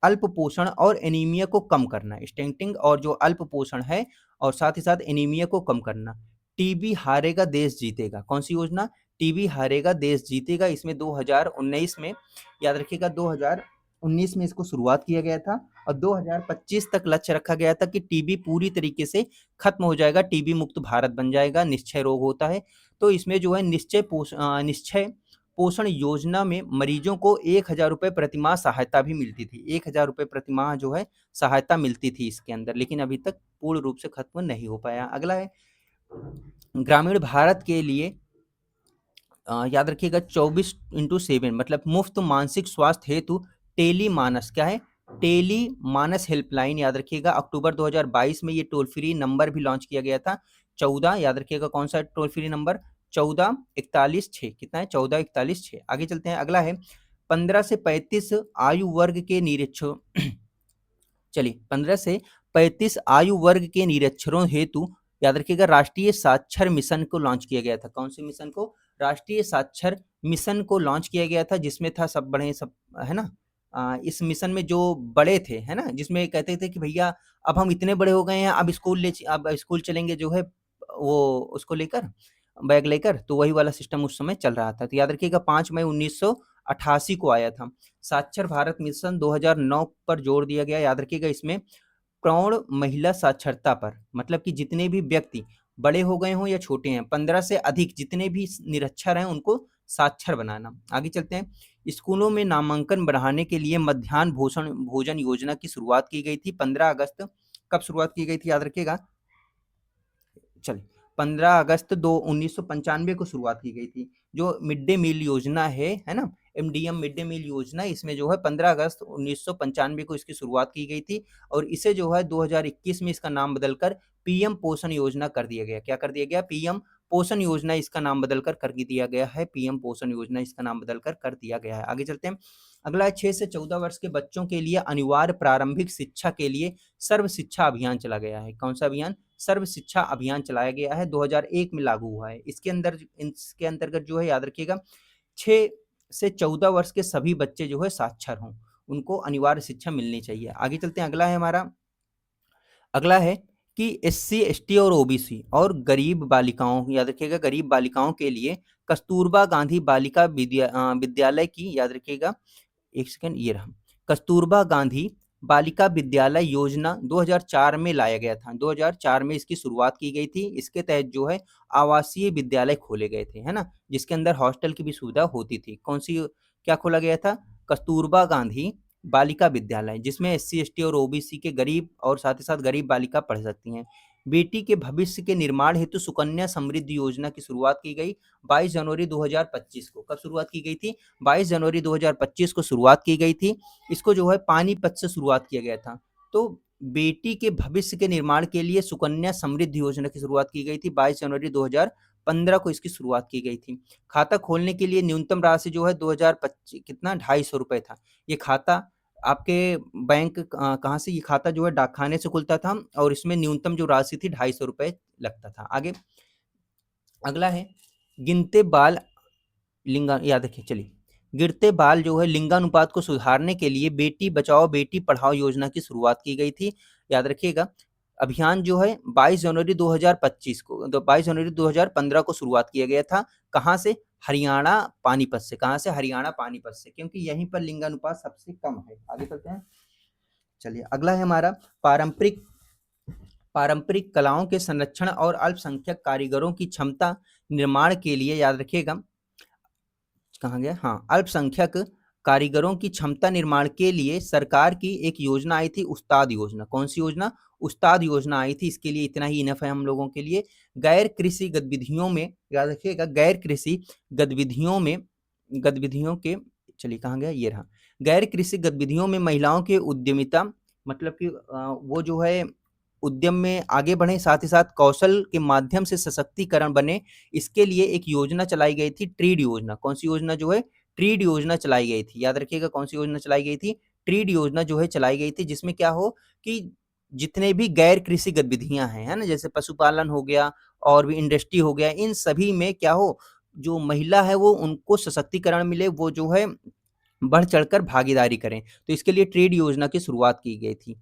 अल्प पोषण और एनीमिया को कम करना, स्टेंटिंग और जो अल्प पोषण है, और साथ ही साथ एनीमिया को कम करना। टीबी हारेगा देश जीतेगा, कौन सी योजना? टीबी हारेगा देश जीतेगा। इसमें 2019 में, याद रखिएगा, 2019 में इसको शुरुआत किया गया था, और 2025 तक लक्ष्य रखा गया था कि टीबी पूरी तरीके से खत्म हो जाएगा, टीबी मुक्त भारत बन जाएगा। निश्चय रोग होता है, तो इसमें जो है निश्चय पोषण योजना में मरीजों को 1000 रुपये प्रतिमाह सहायता भी मिलती थी। 1000 रुपये प्रतिमाह जो है सहायता मिलती थी इसके अंदर, लेकिन अभी तक पूर्ण रूप से खत्म नहीं हो पाया। अगला है ग्रामीण भारत के लिए, याद रखिएगा, 24/7 मतलब मुफ्त मानसिक स्वास्थ्य हेतु टेली मानस। क्या है? टेली मानस हेल्पलाइन, याद रखिएगा। अक्टूबर 2022 में ये टोल फ्री नंबर भी लॉन्च किया गया था। 14, याद रखिएगा, कौन सा टोल फ्री नंबर? 144146। कितना है? 144146। आगे चलते हैं, अगला है 15 से 35 आयु वर्ग के निरीक्षण चलिए 15 से 35 आयु वर्ग के निरक्षरों हेतु, याद रखिएगा, राष्ट्रीय साक्षर मिशन को लॉन्च किया गया था। कौन से मिशन को? राष्ट्रीय साक्षर मिशन को लॉन्च किया गया था, जिसमें था सब बड़े, सब है ना, इस मिशन में जो बड़े थे, है ना, जिसमें कहते थे कि भैया अब हम इतने बड़े हो गए हैं, अब स्कूल चलेंगे जो है वो उसको लेकर, बैग लेकर, तो वही वाला सिस्टम उस समय चल रहा था। तो याद रखिएगा 5 मई 1988 को आया था। साक्षर भारत मिशन 2009 पर जोर दिया गया। याद रखिएगा इसमें प्रौढ़ महिला साक्षरता पर, मतलब कि जितने भी व्यक्ति बड़े हो गए हों या छोटे हैं, 15 से अधिक जितने भी निरक्षर हैं उनको साक्षर बनाना। आगे चलते हैं। स्कूलों में नामांकन बढ़ाने के लिए मध्याह्न भोजन योजना की शुरुआत की गई थी 15 अगस्त। कब शुरुआत की गई थी याद रखिएगा, चलिए 15 अगस्त 1995 को शुरुआत की गई थी। जो मिड डे मील योजना है ना, एमडीएम मिड डे मील योजना, इसमें जो है 15 अगस्त 1995 को इसकी शुरुआत की गई थी और इसे जो है 2021 में इसका नाम बदलकर पीएम पोषण योजना कर दिया गया। क्या कर दिया गया? पीएम पोषण योजना इसका नाम बदलकर कर दिया गया है। पीएम पोषण योजना इसका नाम बदलकर कर दिया गया है। आगे चलते हैं। अगला है 6 से 14 वर्ष के बच्चों के लिए अनिवार्य प्रारंभिक शिक्षा के लिए सर्व शिक्षा अभियान चला गया है। कौन सा अभियान? सर्व शिक्षा अभियान चलाया गया है, 2001 में लागू हुआ है। इसके अंतर्गत जो है याद रखिएगा 6 से 14 वर्ष के सभी बच्चे जो है साक्षर हों, उनको अनिवार्य शिक्षा मिलनी चाहिए। आगे चलते हैं। अगला है कि एससी, एसटी और ओबीसी और गरीब बालिकाओं, याद रखिएगा गरीब बालिकाओं के लिए कस्तूरबा गांधी बालिका विद्यालय की, याद रखिएगा एक सेकंड, ये रहा, कस्तूरबा गांधी बालिका विद्यालय योजना 2004 में लाया गया था। 2004 में इसकी शुरुआत की गई थी। इसके तहत जो है आवासीय विद्यालय खोले गए थे, है ना, जिसके अंदर हॉस्टल की भी सुविधा होती थी। कौन सी, क्या खोला गया था? कस्तूरबा गांधी बालिका विद्यालय, जिसमें एससी, एसटी और ओबीसी के गरीब और साथ ही साथ गरीब बालिका पढ़ सकती हैं। बेटी के भविष्य के निर्माण हेतु सुकन्या समृद्धि योजना की शुरुआत की गई 22 जनवरी 2025 को। कब शुरुआत की गई थी? 22 जनवरी 2025 को शुरुआत की गई थी। इसको जो है पानीपत से शुरुआत किया गया था। तो बेटी के भविष्य के निर्माण के लिए सुकन्या समृद्धि योजना की शुरुआत की गई थी 22 जनवरी 2015 को इसकी शुरुआत की गई थी। खाता खोलने के लिए न्यूनतम राशि जो है 2025 कितना 250 रुपए था। ये खाता आपके बैंक कहाँ से, ये खाता जो है डाकखाने से खुलता था और इसमें न्यूनतम जो राशि थी 250 रुपए लगता था। आगे अगला है गिनते बाल लिंगा, याद रखिए, चलिए गिरते बाल जो है लिंगानुपात को सुधारने के लिए बेटी बचाओ बेटी पढ़ाओ योजना की शुरुआत की गई थी। याद रखिएगा अभियान जो है 22 जनवरी 2025 को, 22 जनवरी 2015 को शुरुआत किया गया था। कहाँ से? हरियाणा पानीपत से। कहाँ से? हरियाणा पानीपत से, क्योंकि यहीं पर लिंगानुपात सबसे कम है। आगे चलते हैं। चलिए अगला है हमारा पारंपरिक कलाओं के संरक्षण और अल्पसंख्यक कारीगरों की क्षमता निर्माण के लिए, याद रखिएगा कहाँ गया, हाँ, अल्पसंख्यक कारीगरों की क्षमता निर्माण के लिए सरकार की एक योजना आई थी, उस्ताद योजना। कौन सी योजना? उस्ताद योजना आई थी। इसके लिए इतना ही इनफ है हम लोगों के लिए। गैर कृषि गतिविधियों में, याद रखिएगा गैर कृषि गतिविधियों के, चलिए कहाँ गया, ये रहा, गैर कृषि गतिविधियों में महिलाओं के उद्यमिता, मतलब कि वो जो है उद्यम में आगे बढ़े, साथ ही साथ कौशल के माध्यम से सशक्तिकरण बने, इसके लिए एक योजना चलाई गई थी, ट्रीड योजना। कौन सी योजना जो है? ट्रीड योजना चलाई गई थी। याद रखिएगा कौन सी योजना चलाई गई थी? ट्रीड योजना जो है चलाई गई थी, जिसमें क्या हो कि जितने भी गैर कृषि गतिविधियां हैं, है ना, जैसे पशुपालन हो गया और भी इंडस्ट्री हो गया, इन सभी में क्या हो, जो महिला है वो उनको सशक्तिकरण मिले, वो जो है बढ़ चढ़कर भागीदारी करें। तो इसके लिए ट्रेड योजना की शुरुआत की गई थी।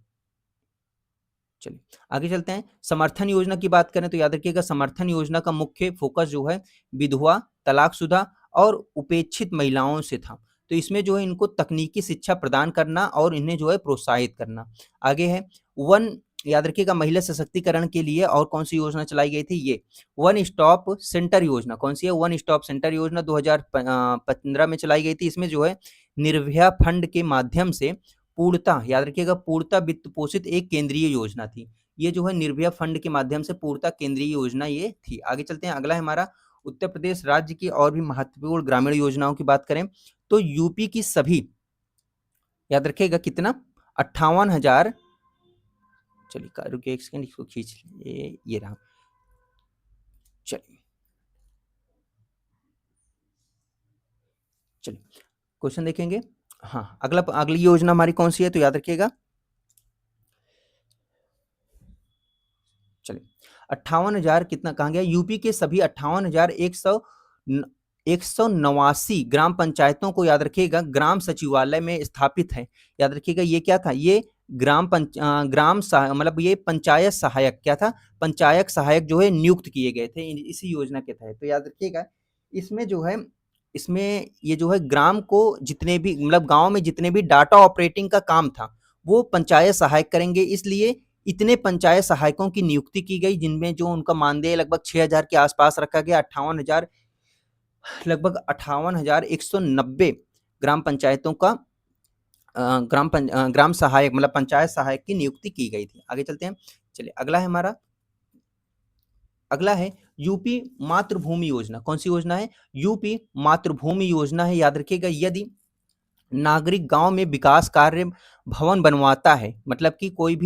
चलिए आगे चलते हैं। समर्थन योजना की बात करें तो याद रखिएगा समर्थन योजना का मुख्य फोकस जो है विधवा, तलाकशुदा और उपेक्षित महिलाओं से था। तो इसमें जो है इनको तकनीकी शिक्षा प्रदान करना और इन्हें जो है प्रोत्साहित करना। आगे है वन, याद रखिएगा महिला सशक्तिकरण के लिए और कौन सी योजना चलाई गई थी? ये वन स्टॉप सेंटर योजना। कौन सी है? वन स्टॉप सेंटर योजना 2015 में चलाई गई थी। इसमें जो है निर्भया फंड के माध्यम से पूर्णता, याद रखिएगा पूर्णता वित्त पोषित एक केंद्रीय योजना थी। ये जो है निर्भया फंड के माध्यम से पूर्णता केंद्रीय योजना ये थी। आगे चलते हैं। अगला है हमारा उत्तर प्रदेश राज्य की और भी महत्वपूर्ण ग्रामीण योजनाओं की बात करें तो यूपी की सभी, याद रखिएगा कितना, 58,000, चलिए रुकिए एक सेकंड, इसको खींच ये रहा, चलिए क्वेश्चन देखेंगे। हाँ, अगली योजना हमारी कौन सी है तो याद रखिएगा, चलिए 58,000 कितना कहा गया, यूपी के सभी 58,189 ग्राम पंचायतों को, याद रखिएगा ग्राम सचिवालय में स्थापित है। याद रखिएगा ये क्या था? ये मतलब ये पंचायत सहायक क्या था, पंचायत सहायक जो है नियुक्त किए गए थे इसी योजना के तहत। तो याद रखिएगा, इसमें जो है, इसमें ये जो है ग्राम को जितने भी मतलब गांव में जितने भी डाटा ऑपरेटिंग का काम था वो पंचायत सहायक करेंगे। इसलिए इतने पंचायत सहायकों की नियुक्ति की गई, जिनमें जो उनका मानदेय लगभग 6,000 के आसपास रखा गया। 58,000 लगभग 58,190 ग्राम पंचायतों का ग्राम सहायक मतलब पंचायत सहायक की नियुक्ति की गई थी। आगे चलते हैं। चलिए अगला है हमारा, अगला है यूपी मातृभूमि योजना। कौन सी योजना है? यूपी मातृभूमि योजना है। याद रखिएगा, यदि नागरिक गांव में विकास कार्य भवन बनवाता है, मतलब कि कोई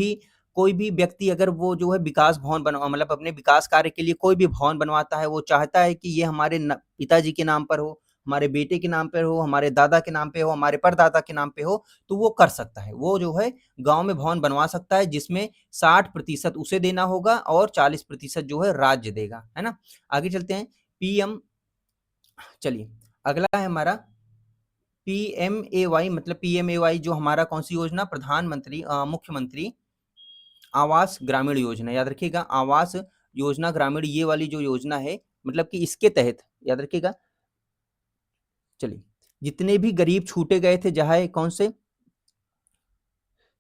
भी व्यक्ति अगर वो जो है विकास भवन बनवा मतलब अपने विकास कार्य के लिए कोई भी भवन बनवाता है, वो चाहता है कि ये हमारे पिताजी के नाम पर हो, हमारे बेटे के नाम पर हो, हमारे दादा के नाम पे हो, हमारे परदादा के नाम पे हो, तो वो कर सकता है। वो जो है गांव में भवन बनवा सकता है, जिसमें 60% उसे देना होगा और 40% जो है राज्य देगा, है ना। आगे चलते हैं। पीएम, चलिए अगला है हमारा पीएमएवाई। मतलब पीएमएवाई जो हमारा कौन सी योजना, प्रधानमंत्री मुख्यमंत्री आवास ग्रामीण योजना। याद रखिएगा, आवास योजना ग्रामीण, ये वाली जो योजना है, मतलब कि इसके तहत याद रखिएगा, चलिए जितने भी गरीब छूटे गए थे, चाहे कौन से,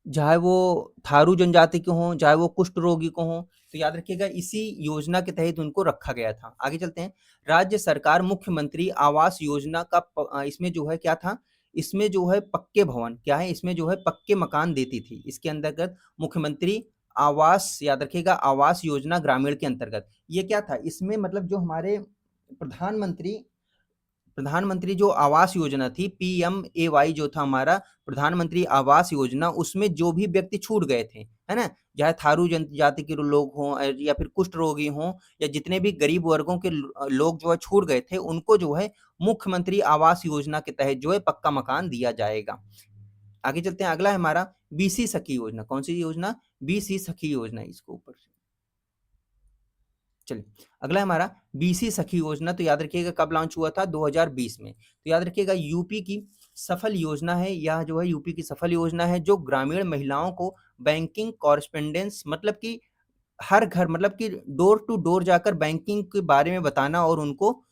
चाहे वो थारू जनजाति के हों, चाहे वो कुष्ठ रोगी को हों, तो याद रखिएगा इसी योजना के तहत उनको रखा गया था। आगे चलते हैं। राज्य सरकार मुख्यमंत्री आवास योजना का इसमें जो है क्या था, इसमें जो है पक्के भवन क्या है, इसमें जो है पक्के मकान देती थी। इसके अंतर्गत मुख्यमंत्री आवास, याद रखिएगा आवास योजना ग्रामीण के अंतर्गत ये क्या था, इसमें मतलब जो हमारे प्रधानमंत्री प्रधानमंत्री जो आवास योजना थी, पीएमएवाई जो था हमारा प्रधानमंत्री आवास योजना, उसमें जो भी व्यक्ति छूट गए थे, है ना, चाहे थारू जनजाति के लोग हों या फिर कुष्ठ रोगी हों, या जितने भी गरीब वर्गों के लोग जो है छूट गए थे, उनको जो है मुख्यमंत्री आवास योजना के तहत जो है पक्का मकान दिया जाएगा। आगे चलते हैं। अगला है हमारा बीसी सखी योजना। कौन सी योजना? बीसी सखी योजना। इसको ऊपर चलिए अगला हमारा बीसी सखी योजना। तो याद रखिएगा कब लॉन्च हुआ था? 2020 में। तो याद रखिएगा यूपी की सफल योजना है, यह जो है यूपी की सफल योजना है, जो ग्रामीण महिलाओं को बैंकिंग कॉरेस्पेंडेंस, मतलब कि हर घर, मतलब कि डोर टू डोर जाकर बैंकिंग के बारे में बताना और उनको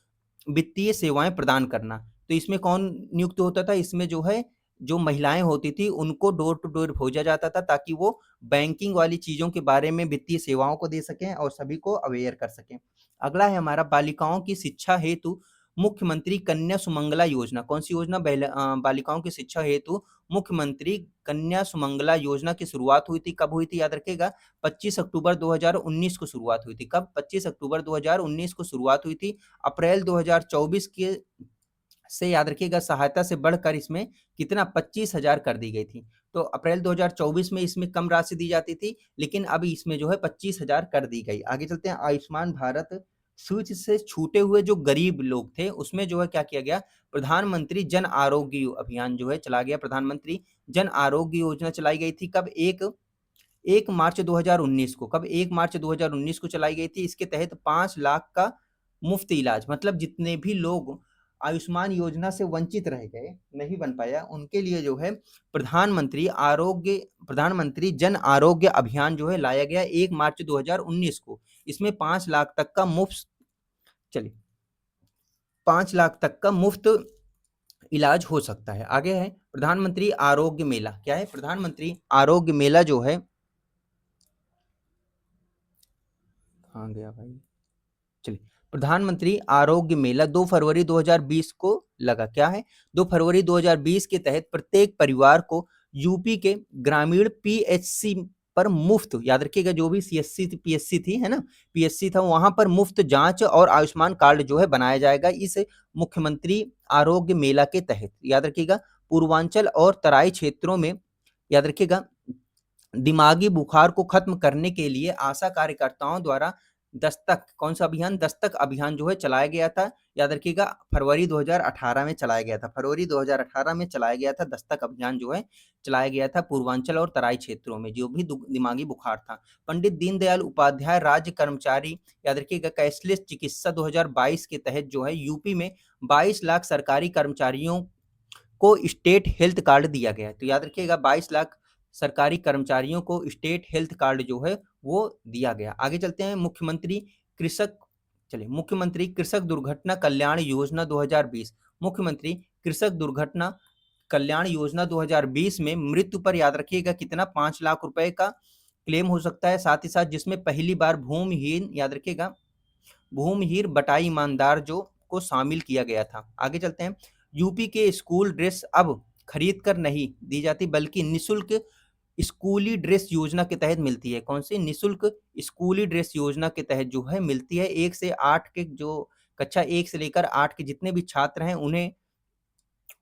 वित्तीय सेवाएं प्रदान करना। तो इसमें कौन नियुक्त होता था? इसमें जो है जो महिलाएं होती थी उनको डोर टू डोर भेजा जाता था, ताकि वो बैंकिंग वाली चीजों के बारे में वित्तीय सेवाओं को दे सकें और सभी को अवेयर कर सकें। अगला है हमारा बालिकाओं की शिक्षा हेतु मुख्यमंत्री कन्या सुमंगला योजना। कौन सी योजना? बालिकाओं की शिक्षा हेतु मुख्यमंत्री कन्या सुमंगला योजना की शुरुआत हुई थी। कब हुई थी? याद रखिएगा 25 अक्टूबर 2019 को शुरुआत हुई थी। कब? 25 अक्टूबर 2019 को शुरुआत हुई थी। अप्रैल 2024 के से याद रखिएगा सहायता से बढ़कर इसमें कितना 25,000 कर दी गई थी। तो अप्रैल 2024 में इसमें कम राशि दी जाती थी, लेकिन अब इसमें जो है 25,000 कर दी गई। आगे चलते हैं। आयुष्मान भारत सूची से छूटे हुए जो गरीब लोग थे, उसमें जो है क्या किया गया, प्रधानमंत्री जन आरोग्य अभियान जो है चला गया। प्रधानमंत्री जन आरोग्य योजना चलाई गई थी। कब? 1 मार्च 2019 को। कब? 1 मार्च 2019 को चलाई गई थी। इसके तहत 5 लाख का मुफ्त इलाज, मतलब जितने भी लोग आयुष्मान योजना से वंचित रह गए, नहीं बन पाया, उनके लिए जो है प्रधानमंत्री जन आरोग्य अभियान जो है लाया गया 1 मार्च 2019 को। इसमें 5 लाख तक का मुफ्त, चलिए 5 लाख तक का मुफ्त इलाज हो सकता है। आगे है प्रधानमंत्री आरोग्य मेला। क्या है? प्रधानमंत्री आरोग्य मेला जो है, कहाँ गया भाई, चलिए प्रधानमंत्री आरोग्य मेला 2 फरवरी 2020 को लगा। क्या है? 2 फरवरी 2020 के तहत प्रत्येक परिवार को यूपी के ग्रामीण पीएचसी पर मुफ्त, याद रखिएगा जो भी सीएससी पीएचसी थी, है ना, पीएचसी था, वहां पर मुफ्त जांच और आयुष्मान कार्ड जो है बनाया जाएगा इस मुख्यमंत्री आरोग्य मेला के तहत। याद रखिएगा पूर्वांचल और तराई क्षेत्रों में, याद रखिएगा दिमागी बुखार को खत्म करने के लिए आशा कार्यकर्ताओं द्वारा दस्तक, कौन सा अभियान? दस्तक अभियान जो है चलाया गया था। याद रखिएगा फरवरी 2018 में चलाया गया था। फरवरी 2018 में चलाया गया था दस्तक अभियान जो है चलाया गया था पूर्वांचल और तराई क्षेत्रों में जो भी दिमागी बुखार था। पंडित दीनदयाल उपाध्याय राज्य कर्मचारी, याद रखिएगा कैशलेस चिकित्सा 2022 के तहत जो है यूपी में 22 लाख सरकारी कर्मचारियों को स्टेट हेल्थ कार्ड दिया गया है। तो याद रखिएगा 22 लाख सरकारी कर्मचारियों को स्टेट हेल्थ कार्ड जो है वो दिया गया। आगे चलते हैं, मुख्यमंत्री कृषक दुर्घटना कल्याण योजना 2020। मुख्यमंत्री कृषक दुर्घटना कल्याण योजना 2020 में मृत्यु पर याद रखिएगा कितना 5 लाख रुपए का क्लेम हो सकता है। साथ ही साथ जिसमें पहली बार भूमिहीन, याद रखिएगा, भूमिहीन बटाई ईमानदार जो को शामिल किया गया था। आगे चलते हैं, यूपी के स्कूल ड्रेस अब खरीद कर नहीं दी जाती बल्कि निःशुल्क स्कूली ड्रेस योजना के तहत मिलती है। कौन सी? निःशुल्क स्कूली ड्रेस योजना के तहत जो है मिलती है। 1 से 8 के जो कक्षा 1 से लेकर 8 के जितने भी छात्र हैं उन्हें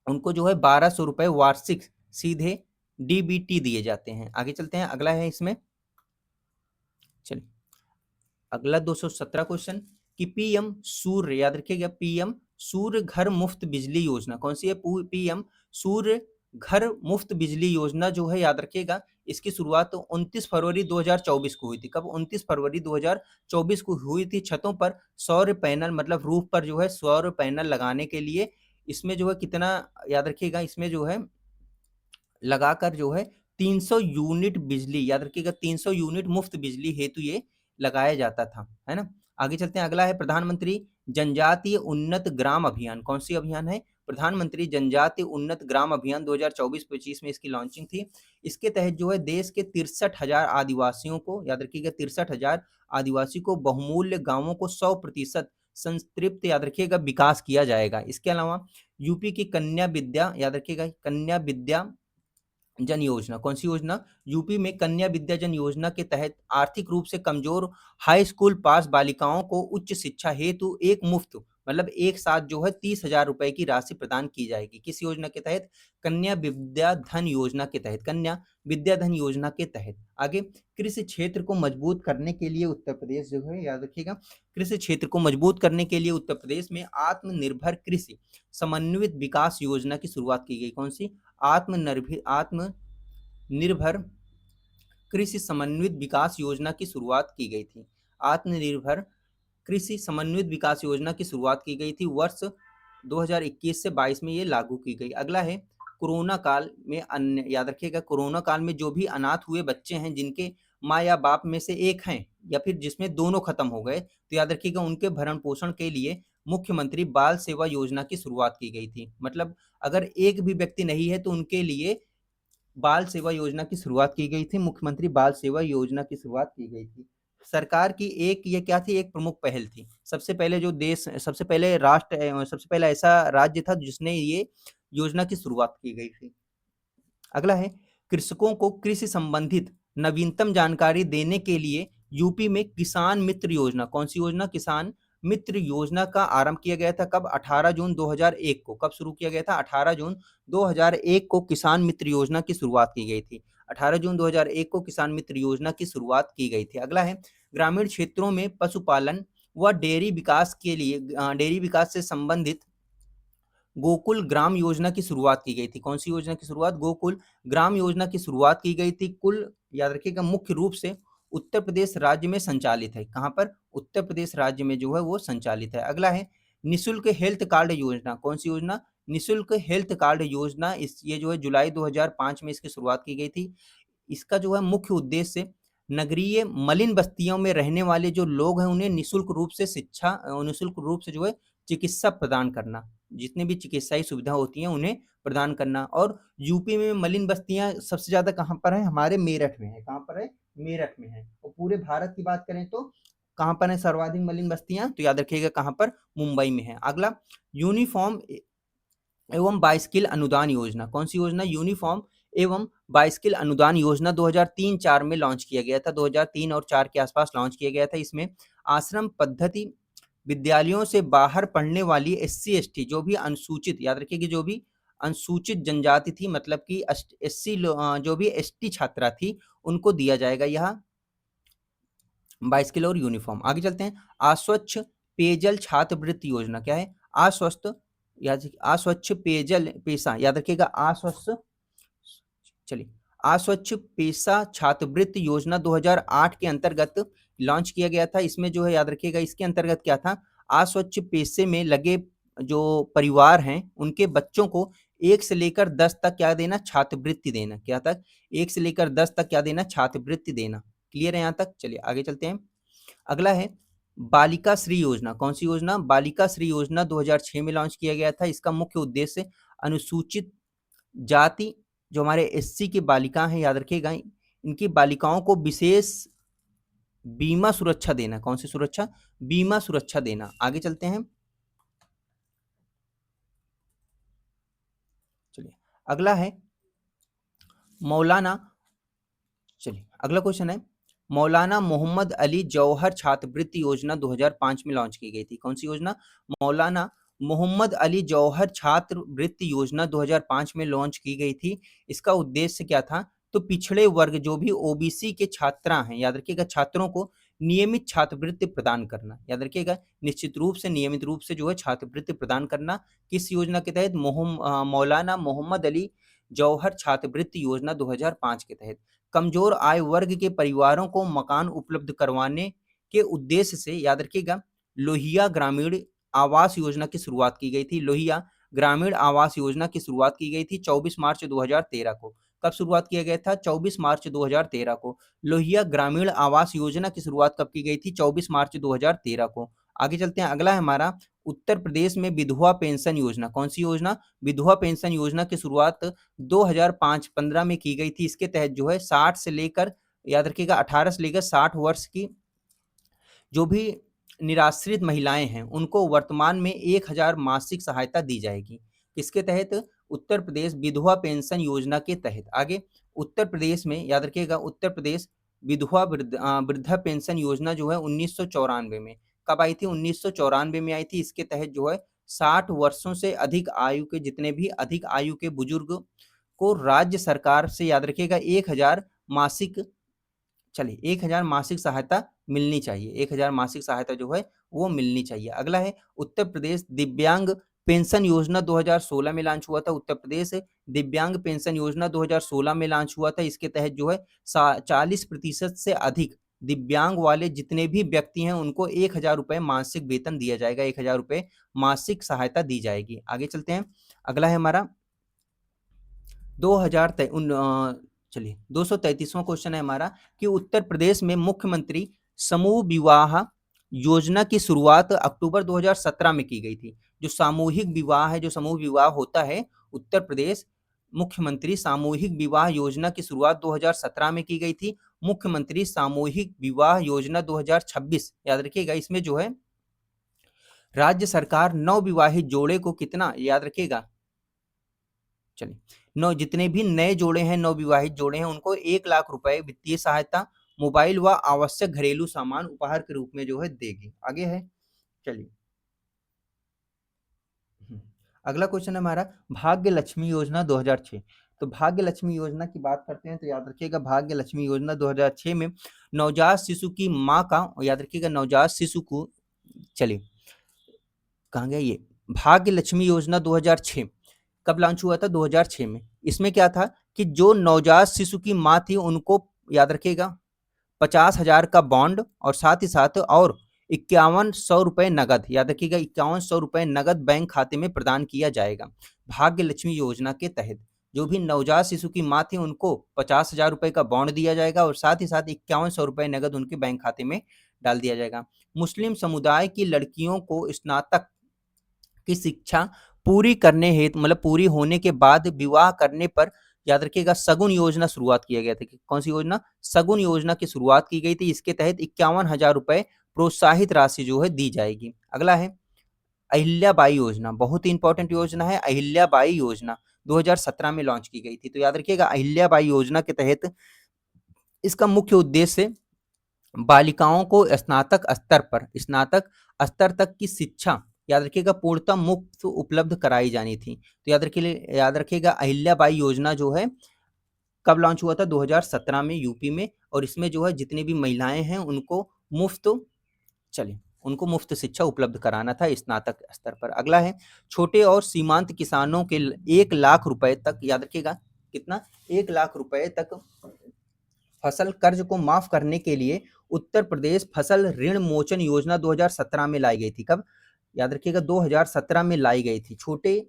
उनको जो है 1200 रुपए वार्षिक सीधे डीबीटी दिए जाते हैं। आगे चलते हैं, अगला है इसमें, चलिए अगला 217 क्वेश्चन कि पीएम सूर्य, याद रखिएगा, पीएम सूर्य घर मुफ्त बिजली योजना कौन सी है? पीएम सूर्य घर मुफ्त बिजली योजना जो है, याद रखिएगा, इसकी शुरुआत 29 फरवरी 2024 को हुई थी। कब? 29 फरवरी 2024 को हुई थी। छतों पर सौर पैनल, मतलब रूफ पर जो है सौर पैनल लगाने के लिए इसमें जो है कितना, याद रखिएगा, इसमें जो है लगाकर जो है 300 यूनिट बिजली, याद रखिएगा, 300 यूनिट मुफ्त बिजली हेतु ये लगाया जाता था, है ना। आगे चलते हैं, अगला है प्रधानमंत्री जनजातीय उन्नत ग्राम अभियान। कौन सी अभियान है? प्रधानमंत्री जनजातीय उन्नत ग्राम अभियान 2024-25 में इसकी लॉन्चिंग थी। इसके तहत जो है देश के 63,000 आदिवासियों को, याद रखिएगा, 63,000 आदिवासी को बहुमूल्य गांवों को 100% संतृप्त, याद रखिएगा, विकास किया जाएगा। इसके अलावा यूपी की कन्या विद्या, याद रखिएगा, कन्या विद्या जन योजना। कौन सी योजना? यूपी में कन्या विद्या जन योजना के तहत आर्थिक रूप से कमजोर हाई स्कूल पास बालिकाओं को उच्च शिक्षा हेतु एक मुफ्त, मतलब एक साथ जो है 30,000 रुपए की राशि प्रदान की जाएगी। किस योजना के तहत? कन्या विद्या धन योजना के तहत, कन्या विद्या धन योजना के तहत। आगे, कृषि क्षेत्र को मजबूत करने के लिए उत्तर प्रदेश जो है, याद रखिएगा, कृषि क्षेत्र को मजबूत करने के लिए उत्तर प्रदेश में आत्मनिर्भर कृषि समन्वित विकास योजना की शुरुआत की गई। कौन सी? आत्मनिर्भर कृषि समन्वित विकास योजना की शुरुआत की गई थी। आत्मनिर्भर कृषि समन्वित विकास योजना की शुरुआत की गई थी वर्ष 2021 से 22 में ये लागू की गई। अगला है कोरोना काल में अन्य, याद रखिएगा, कोरोना काल में जो भी अनाथ हुए बच्चे हैं जिनके माँ या बाप में से एक हैं या फिर जिसमें दोनों खत्म हो गए, तो याद रखिएगा उनके भरण पोषण के लिए मुख्यमंत्री बाल सेवा योजना की शुरुआत की गई थी। मतलब अगर एक भी व्यक्ति नहीं है तो उनके लिए बाल सेवा योजना की शुरुआत की गई थी। मुख्यमंत्री बाल सेवा योजना की शुरुआत की गई थी। सरकार की एक ये क्या थी, एक प्रमुख पहल थी। सबसे पहले जो देश, सबसे पहले राष्ट्र, सबसे पहला ऐसा राज्य था जिसने ये योजना की शुरुआत की गई थी। अगला है कृषकों को कृषि संबंधित नवीनतम जानकारी देने के लिए यूपी में किसान मित्र योजना। कौन सी योजना? किसान मित्र योजना का आरंभ किया गया था। कब? 18 जून 2001 को। कब शुरू किया गया था? 18 जून 2001 को किसान मित्र योजना की शुरुआत की गई थी। 18 जून 2001 को किसान मित्र योजना की शुरुआत की गई थी। अगला है ग्रामीण क्षेत्रों में पशुपालन व डेयरी विकास के लिए डेयरी विकास से संबंधित गोकुल ग्राम योजना की शुरुआत की गई थी। कौन सी योजना की शुरुआत? गोकुल ग्राम योजना की शुरुआत की गई थी। कुल, याद रखिएगा, मुख्य रूप से उत्तर प्रदेश राज्य में संचालित है। कहाँ पर? उत्तर प्रदेश राज्य में जो है वो संचालित है। अगला है निःशुल्क हेल्थ कार्ड योजना। कौन सी योजना? निःशुल्क हेल्थ कार्ड योजना। ये जो है जुलाई 2005 में इसकी शुरुआत की गई थी। इसका जो है मुख्य उद्देश्य नगरीय मलिन बस्तियों में रहने वाले जो लोग हैं उन्हें निःशुल्क रूप से निःशुल्क रूप से जो है चिकित्सा प्रदान करना, जितने भी चिकित्साई सुविधा होती हैं उन्हें प्रदान करना। और यूपी में मलिन बस्तियां सबसे ज्यादा कहाँ पर है? हमारे मेरठ में है। कहाँ पर है? मेरठ में है। और पूरे भारत की बात करें तो कहाँ पर है सर्वाधिक मलिन बस्तियां? तो याद रखिएगा कहाँ पर? मुंबई में है। अगला यूनिफॉर्म एवं बाइस्किल अनुदान योजना। कौन सी योजना? यूनिफॉर्म एवं बाइस्किल अनुदान योजना 2003-4 में लॉन्च किया गया था। 2003 और 4 के आसपास लॉन्च किया गया था। इसमें आश्रम पद्धति विद्यालयों से बाहर पढ़ने वाली एससी एसटी, जो भी अनुसूचित, याद रखिए कि जो भी अनुसूचित जनजाति थी, मतलब कि एससी, जो भी एसटी छात्रा थी, उनको दिया जाएगा यह बाइस्किल और यूनिफॉर्म। आगे चलते हैं, अस्वच्छ पेयजल छात्रवृत्ति योजना। क्या है? अस्वच्छ पेयजल पेशा, याद रखिएगा, अस्वच्छ पेशा छात्रवृत्ति योजना 2008 के अंतर्गत लॉन्च किया गया था। इसमें जो है, याद रखिएगा, इसके अंतर्गत क्या था? अस्वच्छ पेशे में लगे जो परिवार हैं उनके बच्चों को 1 से लेकर 10 तक क्या देना, छात्रवृत्ति देना। क्या तक, 1 से लेकर 10 तक क्या देना, छात्रवृत्ति देना। क्लियर है यहाँ तक? चलिए आगे चलते हैं। अगला है बालिका श्री योजना। कौन सी योजना? बालिका श्री योजना 2006 में लॉन्च किया गया था। इसका मुख्य उद्देश्य अनुसूचित जाति जो हमारे एससी की बालिका हैं, याद रखिएगा, इनकी बालिकाओं को विशेष बीमा सुरक्षा देना। कौन सी सुरक्षा? बीमा सुरक्षा देना। आगे चलते हैं। चलिए अगला है मौलाना, चलिए अगला क्वेश्चन है मौलाना मोहम्मद अली जौहर छात्रवृत्ति योजना 2005 में लॉन्च की गई थी। कौन सी योजना? मौलाना मोहम्मद अली जौहर छात्रवृत्ति योजना 2005 में लॉन्च की गई थी। इसका उद्देश्य क्या था? तो पिछड़े वर्ग जो भी ओबीसी के छात्रा हैं, याद रखिएगा, छात्रों को नियमित छात्रवृत्ति प्रदान करना। याद रखिएगा, निश्चित रूप से नियमित रूप से जो है छात्रवृत्ति प्रदान करना। किस योजना के तहत? मौलाना मोहम्मद अली जौहर छात्रवृत्ति योजना 2005 के तहत। कमजोर आय वर्ग के परिवारों को मकान उपलब्ध करवाने के उद्देश्य से, याद रखिएगा, लोहिया ग्रामीण आवास योजना की शुरुआत की गई थी। लोहिया ग्रामीण आवास योजना की शुरुआत की गई थी 24 मार्च 2013 को। कब शुरुआत किया गया था? 24 मार्च 2013 को। लोहिया ग्रामीण आवास योजना की शुरुआत कब की गई थी? 24 मार्च 2013 को। आगे चलते हैं। अगला है हमारा उत्तर प्रदेश में विधवा पेंशन योजना। कौन सी योजना? विधवा पेंशन योजना की शुरुआत 2005-15 में की गई थी। इसके तहत जो है 60 से लेकर, याद रखिएगा, 18 से लेकर 60 वर्ष की जो भी निराश्रित महिलाएं हैं उनको वर्तमान में 1000 मासिक सहायता दी जाएगी। किसके तहत? उत्तर प्रदेश विधवा पेंशन योजना के तहत। आगे उत्तर प्रदेश में, याद रखिएगा, उत्तर प्रदेश विधवा वृद्धा पेंशन योजना जो है 1994 में। कब आई थी? 1994 में आई थी। इसके तहत जो है 60 वर्षों से अधिक आयु के जितने भी अधिक आयु के बुजुर्ग को राज्य सरकार से, याद रखिएगा, 1000 मासिक, चलिए 1000 मासिक सहायता मिलनी चाहिए। 1000 मासिक सहायता जो है वो मिलनी चाहिए। अगला है उत्तर प्रदेश दिव्यांग पेंशन योजना 2016 में लॉन्च हुआ था। उत्तर प्रदेश दिव्यांग पेंशन योजना 2016 में लॉन्च हुआ था। इसके तहत जो है 40% से अधिक दिव्यांग वाले जितने भी व्यक्ति हैं उनको 1000 रुपये मासिक वेतन दिया जाएगा। 1000 रुपये मासिक सहायता दी जाएगी। आगे चलते हैं। अगला है हमारा 233वां क्वेश्चन है हमारा कि उत्तर प्रदेश में मुख्यमंत्री समूह विवाह योजना की शुरुआत अक्टूबर 2017 में की गई थी। जो सामूहिक विवाह है, जो समूह विवाह होता है, उत्तर प्रदेश मुख्यमंत्री सामूहिक विवाह योजना की शुरुआत 2017 में की गई थी। मुख्यमंत्री सामूहिक विवाह योजना 2026, याद रखिएगा, इसमें जो है राज्य सरकार नवविवाहित जोड़े को कितना, याद रखिएगा, चलिए, नौ जितने भी नए जोड़े हैं, नवविवाहित जोड़े हैं, उनको 1 लाख रुपए वित्तीय सहायता, मोबाइल व आवश्यक घरेलू सामान उपहार के रूप में जो है देगी। आगे है, चलिए अगला क्वेश्चन है हमारा भाग्य लक्ष्मी योजना 2006। तो भाग्य लक्ष्मी योजना की बात करते हैं तो याद रखिएगा, भाग्य लक्ष्मी योजना 2006 में नवजात शिशु की माँ का, याद रखिएगा, नवजात शिशु को, चलिए कहाँ गया ये, भाग्य लक्ष्मी योजना 2006 कब लॉन्च हुआ था? 2006 में। इसमें क्या था कि जो नवजात शिशु की माँ थी उनको, याद रखिएगा, 50,000 का बॉन्ड और साथ ही साथ और 5100 रुपए नगद, याद रखिएगा, 5100 रुपए नगद बैंक खाते में प्रदान किया जाएगा। भाग्य लक्ष्मी योजना के तहत जो भी नवजात शिशु की माँ थी उनको 50,000 रुपए का बॉन्ड दिया जाएगा और साथ ही साथ 5100 रुपए नगद उनके बैंक खाते में डाल दिया जाएगा। मुस्लिम समुदाय की लड़कियों को स्नातक की शिक्षा पूरी करने हेतु, मतलब पूरी होने के बाद विवाह करने पर, याद रखिएगा, सगुन योजना शुरुआत किया गया था। कौन सी योजना? सगुन योजना की शुरुआत की गई थी। इसके तहत 51,000 रुपए प्रोत्साहित राशि जो है दी जाएगी। अगला है अहिल्याबाई योजना, बहुत ही इंपॉर्टेंट योजना है। अहिल्याबाई योजना 2017 में लॉन्च की गई थी। तो याद रखिएगा, अहिल्याबाई योजना के तहत इसका मुख्य उद्देश्य बालिकाओं को स्नातक स्तर तक की शिक्षा, याद रखिएगा, पूर्णतः मुफ्त उपलब्ध कराई जानी थी। तो याद रखिएगा अहिल्याबाई योजना जो है कब लॉन्च हुआ था? 2017 में यूपी में। और इसमें जो है जितनी भी महिलाएं हैं उनको मुफ्त, चलिए, उनको मुफ्त शिक्षा उपलब्ध कराना था स्नातक स्तर पर। अगला है छोटे और सीमांत किसानों के 1 लाख रुपए तक, याद रखिएगा, कितना? 1 लाख रुपए तक फसल कर्ज को माफ करने के लिए उत्तर प्रदेश फसल ऋण मोचन योजना 2017 में लाई गई थी। कब? याद रखिएगा 2017 में लाई गई थी।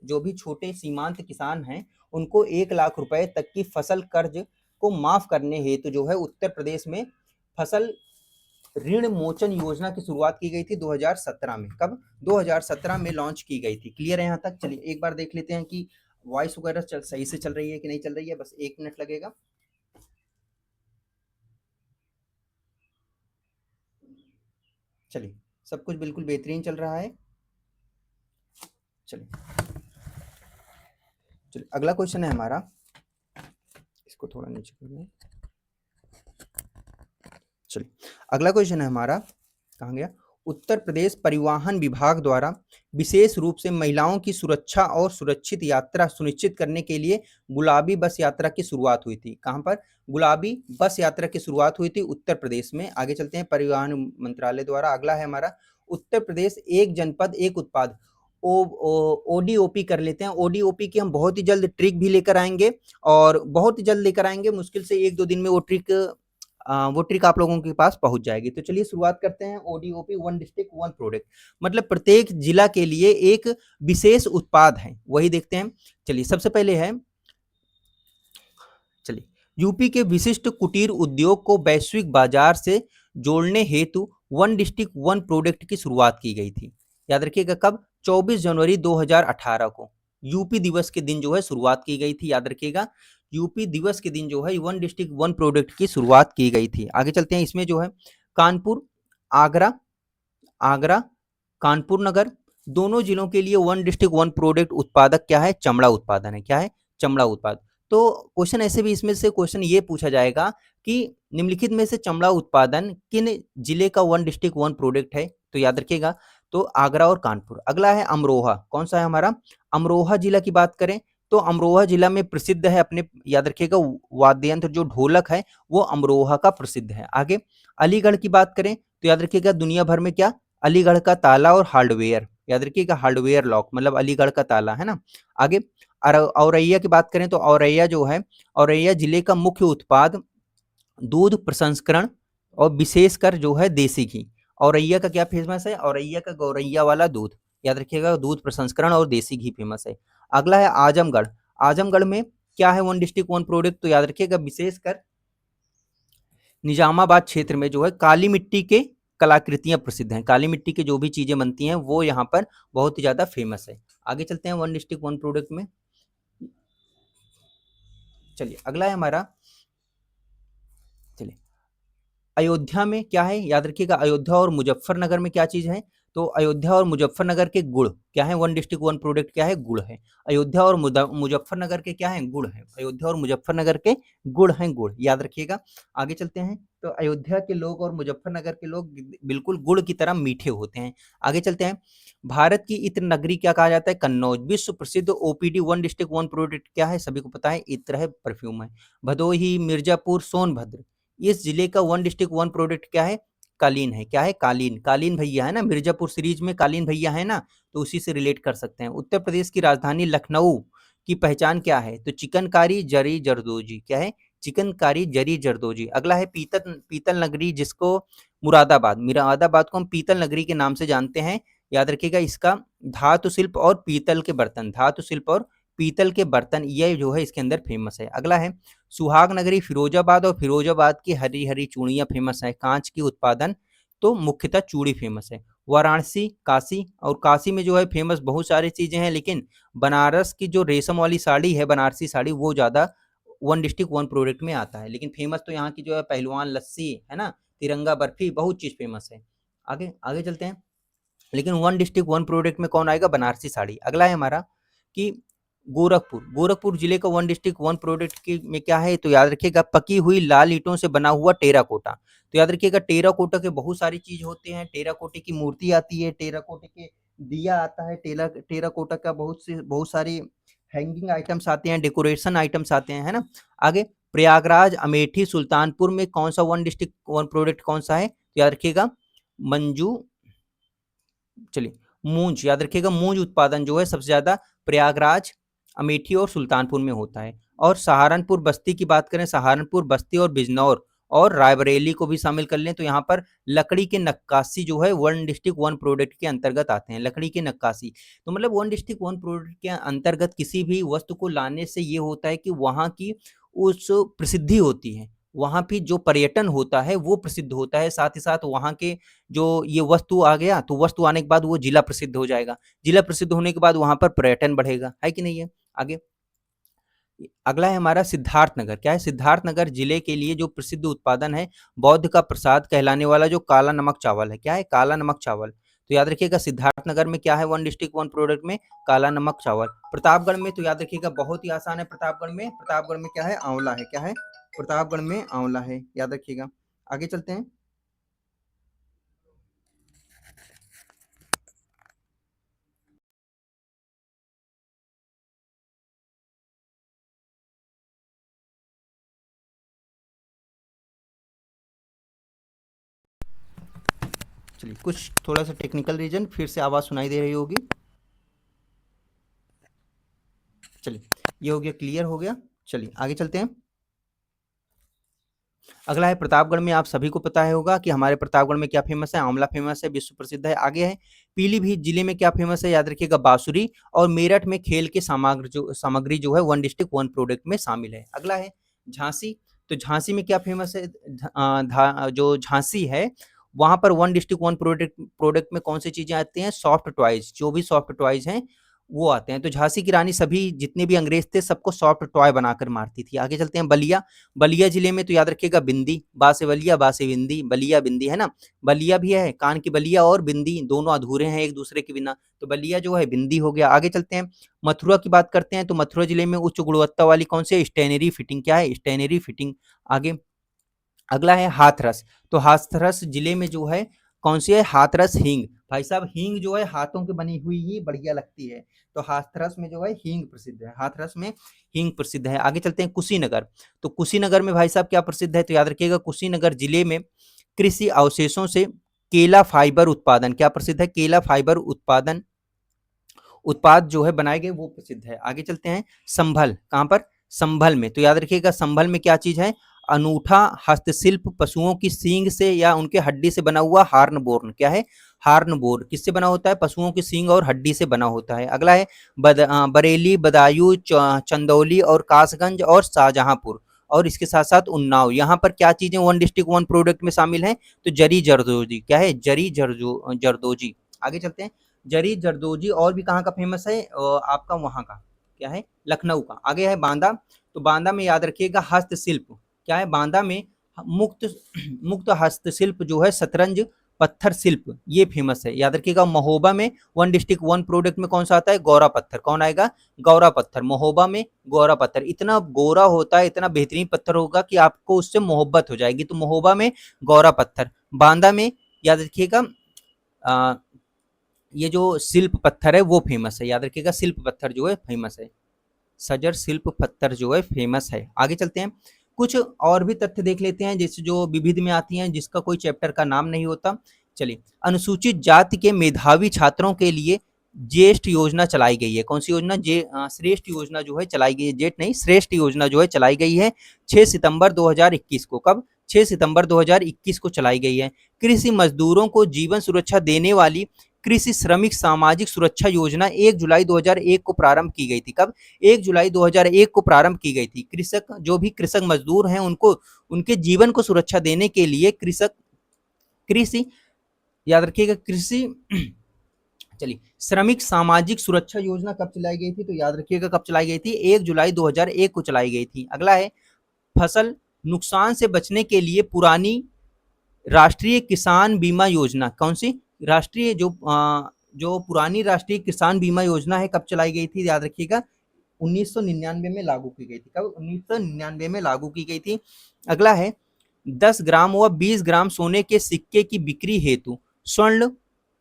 जो भी छोटे सीमांत किसान हैं उनको 1 लाख रुपए तक की फसल कर्ज को माफ करने हेतु जो है उत्तर प्रदेश में फसल ऋण मोचन योजना की शुरुआत की गई थी 2017 में। कब? 2017 में लॉन्च की गई थी। क्लियर है यहाँ तक? चलिए एक बार देख लेते हैं कि वॉइस वगैरह सही से चल रही है कि नहीं चल रही है। बस 1 मिनट लगेगा। चलिए सब कुछ बिल्कुल बेहतरीन चल रहा है। चलिए अगला क्वेश्चन है हमारा, इसको थोड़ा नीचे कर दें। चलिए अगला क्वेश्चन है हमारा, कहाँ गया? उत्तर प्रदेश परिवहन विभाग द्वारा विशेष रूप से महिलाओं की सुरक्षा और सुरक्षित यात्रा सुनिश्चित करने के लिए गुलाबी बस यात्रा की शुरुआत हुई थी। कहाँ पर? गुलाबी बस यात्रा की शुरुआत हुई थी उत्तर प्रदेश में। आगे चलते हैं, परिवहन मंत्रालय द्वारा। अगला है हमारा, उत्तर प्रदेश एक जनपद एक उत्पाद ओडीओपी कर लेते हैं। ओडीओपी की हम बहुत ही जल्द ट्रिक भी लेकर आएंगे और बहुत ही जल्द लेकर आएंगे, मुश्किल से 1-2 दिन में वो ट्रिक आप लोगों के पास पहुंच जाएगी। तो चलिए शुरुआत करते हैं। ODOP, one district one product, मतलब प्रत्येक जिला के लिए एक विशेष उत्पाद है, वही देखते हैं। चलिए सबसे पहले है, चलिए यूपी के विशिष्ट कुटीर उद्योग को वैश्विक बाजार से जोड़ने हेतु वन डिस्ट्रिक्ट वन प्रोडक्ट की शुरुआत की गई थी। याद रखिएगा कब? 24 जनवरी 2018 को यूपी दिवस के दिन जो है शुरुआत की गई थी। याद रखिएगा यूपी दिवस के दिन जो है वन डिस्ट्रिक्ट वन प्रोडक्ट की शुरुआत की गई थी। आगे चलते हैं, इसमें जो है कानपुर, आगरा आगरा कानपुर नगर, दोनों जिलों के लिए वन डिस्ट्रिक्ट वन प्रोडक्ट उत्पादक क्या है? चमड़ा उत्पादन है। क्या है? चमड़ा उत्पाद। तो क्वेश्चन ऐसे भी इसमें से क्वेश्चन ये पूछा जाएगा कि निम्नलिखित में से चमड़ा उत्पादन किन जिले का वन डिस्ट्रिक्ट वन प्रोडक्ट है? तो याद रखिएगा, तो आगरा और कानपुर। अगला है अमरोहा। कौन सा है हमारा? अमरोहा जिला की बात करें तो अमरोहा जिला में प्रसिद्ध है अपने, याद रखिएगा, वाद्य यंत्र जो ढोलक है वो अमरोहा का प्रसिद्ध है। आगे अलीगढ़ की बात करें तो याद रखिएगा दुनिया भर में क्या? अलीगढ़ का ताला और हार्डवेयर। याद रखिएगा हार्डवेयर लॉक मतलब अलीगढ़ का ताला है ना। आगे औरैया की बात करें तो औरैया जो है, औरैया जिले का मुख्य उत्पाद दूध प्रसंस्करण और विशेषकर जो है देसी घी। औरैया का क्या फेमस है? औरैया का गौरैया वाला दूध। याद रखिएगा दूध प्रसंस्करण और देसी घी फेमस है। अगला है आजमगढ़। आजमगढ़ में क्या है वन डिस्ट्रिक्ट वन प्रोडक्ट? तो याद रखिएगा विशेषकर निजामाबाद क्षेत्र में जो है काली मिट्टी के कलाकृतियां प्रसिद्ध हैं। काली मिट्टी की जो भी चीजें बनती हैं वो यहाँ पर बहुत ही ज्यादा फेमस है। आगे चलते हैं वन डिस्ट्रिक्ट वन प्रोडक्ट में। चलिए अगला है हमारा, चलिए अयोध्या में क्या है? याद रखिएगा अयोध्या और मुजफ्फरनगर में क्या चीज है? तो अयोध्या और मुजफ्फरनगर के गुड़ क्या है? वन डिस्ट्रिक्ट वन प्रोडक्ट क्या है? गुड़ है। अयोध्या और मुजफ्फरनगर के क्या है? गुड़ है। अयोध्या और मुजफ्फरनगर के गुड़ हैं, गुड़। याद रखिएगा। आगे चलते हैं, तो अयोध्या के लोग और मुजफ्फरनगर के लोग बिल्कुल गुड़ की तरह मीठे होते हैं। आगे चलते हैं, भारत की इत्र नगरी क्या कहा जाता है? कन्नौज। विश्व प्रसिद्ध OPD one district one product क्या है? सभी को पता है, इत्र है, परफ्यूम है। भदोही, मिर्जापुर, सोनभद्र, इस जिले का वन डिस्ट्रिक्ट वन प्रोडक्ट क्या है? कालीन है। क्या है? कालीन। कालीन भैया है ना, मिर्जापुर सीरीज में कालीन भैया है ना, तो उसी से रिलेट कर सकते हैं। उत्तर प्रदेश की राजधानी लखनऊ की पहचान क्या है? तो चिकनकारी जरी जरदोजी। क्या है? चिकनकारी जरी जरदोजी। अगला है पीतल नगरी, जिसको मुरादाबाद को हम पीतल नगरी के नाम से जानते हैं। याद रखिएगा इसका धातु शिल्प और पीतल के बर्तन, धातु शिल्प और पीतल के बर्तन ये जो है इसके अंदर फेमस है। अगला है सुहाग नगरी फिरोजाबाद, और फिरोजाबाद की हरी हरी चूड़ियां फेमस है। कांच की उत्पादन तो मुख्यतः चूड़ी फेमस है। वाराणसी, काशी, और काशी में जो है फेमस बहुत सारी चीजें हैं, लेकिन बनारस की जो रेशम वाली साड़ी है, बनारसी साड़ी, वो ज्यादा वन डिस्ट्रिक्ट वन प्रोडक्ट में आता है। लेकिन फेमस तो यहाँ की जो है पहलवान लस्सी है ना, तिरंगा बर्फी, बहुत चीज फेमस है। आगे आगे चलते हैं, लेकिन वन डिस्ट्रिक्ट वन प्रोडक्ट में कौन आएगा? बनारसी साड़ी। अगला है हमारा कि गोरखपुर जिले का वन डिस्ट्रिक्ट वन प्रोडक्ट की में क्या है? तो याद रखिएगा पकी हुई लाल ईंटों से बना हुआ टेराकोटा। तो याद रखिएगा टेराकोटा के बहुत सारी चीज होते हैं। टेराकोटे की मूर्ति आती है, टेराकोटे के दिया आता है, टेराकोटा का बहुत सारी हैंगिंग आइटम्स आते हैं, डेकोरेशन आइटम्स आते हैं, है ना। आगे प्रयागराज, अमेठी, सुल्तानपुर में कौन सा वन डिस्ट्रिक्ट वन प्रोडक्ट कौन सा है? तो याद रखिएगा मंजू, चलिए मूंज। याद रखिएगा मूंज उत्पादन जो है सबसे ज्यादा प्रयागराज, अमेठी और सुल्तानपुर में होता है। और सहारनपुर बस्ती की बात करें, सहारनपुर, बस्ती और बिजनौर और रायबरेली को भी शामिल कर लें तो यहाँ पर लकड़ी के नक्काशी जो है वन डिस्ट्रिक्ट वन प्रोडक्ट के अंतर्गत आते हैं। लकड़ी की नक्काशी तो मतलब वन डिस्ट्रिक्ट वन प्रोडक्ट के अंतर्गत किसी भी वस्तु को लाने से ये होता है कि वहाँ की उस प्रसिद्धि होती है, वहाँ भी जो पर्यटन होता है वो प्रसिद्ध होता है, साथ ही साथ वहाँ के जो ये वस्तु आ गया तो वस्तु आने के बाद वो जिला प्रसिद्ध हो जाएगा, जिला प्रसिद्ध होने के बाद वहाँ पर पर्यटन बढ़ेगा, है कि नहीं है। आगे अगला है हमारा सिद्धार्थनगर। क्या है? सिद्धार्थनगर जिले के लिए जो प्रसिद्ध उत्पादन है बौद्ध का प्रसाद कहलाने वाला जो काला नमक चावल है। क्या है? काला नमक चावल। तो याद रखिएगा सिद्धार्थनगर में क्या है वन डिस्ट्रिक्ट वन प्रोडक्ट में काला नमक चावल। प्रतापगढ़ में तो याद रखिएगा बहुत ही आसान है, प्रतापगढ़ में क्या है? आंवला है। क्या है? प्रतापगढ़ में आंवला है, याद रखिएगा। आगे चलते हैं। चलिए कुछ थोड़ा सा टेक्निकल रीजन, फिर से आवाज़ सुनाई दे रही होगी। चलिए ये हो गया, क्लियर हो गया। चलिए आगे चलते हैं। अगला है प्रतापगढ़ में, आप सभी को पता है होगा कि हमारे प्रतापगढ़ में क्या फेमस है? आंवला फेमस है, विश्व प्रसिद्ध है। आगे है पीलीभीत जिले में क्या फेमस है? याद रखिएगा बांसुरी। और मेरठ में खेल के सामग्री जो है वन डिस्ट्रिक्ट वन प्रोडक्ट में शामिल है। अगला है झांसी। तो झांसी में क्या फेमस है? जो झांसी है वहां पर वन डिस्ट्रिक्ट वन प्रोडक्ट में कौन सी चीजें आती हैं? सॉफ्ट टॉयज, जो भी सॉफ्ट टॉयज हैं वो आते हैं। तो झांसी की रानी सभी जितने भी अंग्रेज थे सबको सॉफ्ट टॉय बनाकर मारती थी। आगे चलते हैं बलिया। बलिया जिले में तो याद रखिएगा बिंदी, बा से बलिया, बा से बिंदी, बलिया बिंदी है ना। बलिया भी है, कान की बलिया और बिंदी दोनों अधूरे हैं एक दूसरे के बिना, तो बलिया जो है बिंदी हो गया। आगे चलते हैं मथुरा की बात करते हैं। तो मथुरा जिले में उच्च गुणवत्ता वाली कौन सी? Stationary fitting. क्या है? Stationary fitting. आगे अगला है हाथरस। तो हाथरस जिले में जो है कौन सी है? हाथरस हींग। भाई साहब हींग जो है हाथों की बनी हुई ही बढ़िया लगती है, तो हाथरस में जो है हींग प्रसिद्ध है, हाथरस में हींग प्रसिद्ध है। आगे चलते हैं कुशीनगर। तो कुशीनगर में भाई साहब क्या प्रसिद्ध है? तो याद रखिएगा कुशीनगर जिले में कृषि अवशेषों से केला फाइबर उत्पादन। क्या प्रसिद्ध है? केला फाइबर उत्पाद जो है बनाए गए वो प्रसिद्ध है। आगे चलते हैं संभल। कहाँ पर? संभल में। तो याद रखिएगा संभल में क्या चीज है? अनूठा हस्तशिल्प पशुओं की सींग से या उनके हड्डी से बना हुआ हार्नबोर्न। क्या है? हार्नबोर किससे बना होता है? पशुओं की सींग और हड्डी से बना होता है। अगला है बरेली, बदायूं, चंदौली और कासगंज और शाहजहांपुर और इसके साथ साथ उन्नाव। यहाँ पर क्या चीजें वन डिस्ट्रिक्ट वन प्रोडक्ट में शामिल हैं? तो जरी जरदोजी। क्या है? जरी जरदोजी। आगे चलते हैं। जरी जरदोजी और भी कहाँ का फेमस है? आपका वहाँ का क्या है? लखनऊ का। आगे है बांदा। तो बांदा में याद रखिएगा हस्तशिल्प। क्या है? बांदा में मुक्त मुक्त हस्तशिल्प जो है शतरंज पत्थर शिल्प ये फेमस है, याद रखिएगा। महोबा में वन डिस्ट्रिक्ट वन प्रोडक्ट में कौन सा आता है? गौरा पत्थर। कौन आएगा? गौरा पत्थर। महोबा में गौरा पत्थर इतना गोरा होता है, इतना बेहतरीन पत्थर होगा कि आपको उससे मोहब्बत हो जाएगी, तो महोबा में गौरा पत्थर। बांदा में याद रखिएगा ये जो शिल्प पत्थर है वो फेमस है, याद रखिएगा शिल्प पत्थर जो है फेमस है, सजर शिल्प पत्थर जो है फेमस है। आगे चलते हैं, कुछ और भी तथ्य देख लेते हैं जिस जो विविध में आती हैं, जिसका कोई चैप्टर का नाम नहीं होता। चलिए, अनुसूचित जाति के मेधावी छात्रों के लिए जेस्ट योजना चलाई गई है। कौन सी योजना? श्रेष्ठ योजना जो है चलाई गई है, जेट नहीं श्रेष्ठ योजना जो है चलाई गई है 6 सितंबर 2021 को। कब? 6 सितंबर 2021 को चलाई गई है। कृषि मजदूरों को जीवन सुरक्षा देने वाली कृषि श्रमिक सामाजिक सुरक्षा योजना 1 जुलाई 2001 को प्रारंभ की गई थी। कब? 1 जुलाई 2001 को प्रारंभ की गई थी। कृषक जो भी कृषक मजदूर हैं उनको उनके जीवन को सुरक्षा देने के लिए कृषि याद रखिएगा कृषि चलिए, श्रमिक सामाजिक सुरक्षा योजना कब चलाई गई थी? तो याद रखिएगा कब चलाई गई थी? 1 जुलाई 2001 को चलाई गई थी। अगला है फसल नुकसान से बचने के लिए पुरानी राष्ट्रीय किसान बीमा योजना। कौन सी? राष्ट्रीय जो पुरानी राष्ट्रीय किसान बीमा योजना है कब चलाई गई थी? याद रखिएगा 1999 में लागू की गई थी। कब? 1999 में लागू की गई थी। अगला है 10 ग्राम व 20 ग्राम सोने के सिक्के की बिक्री हेतु स्वर्ण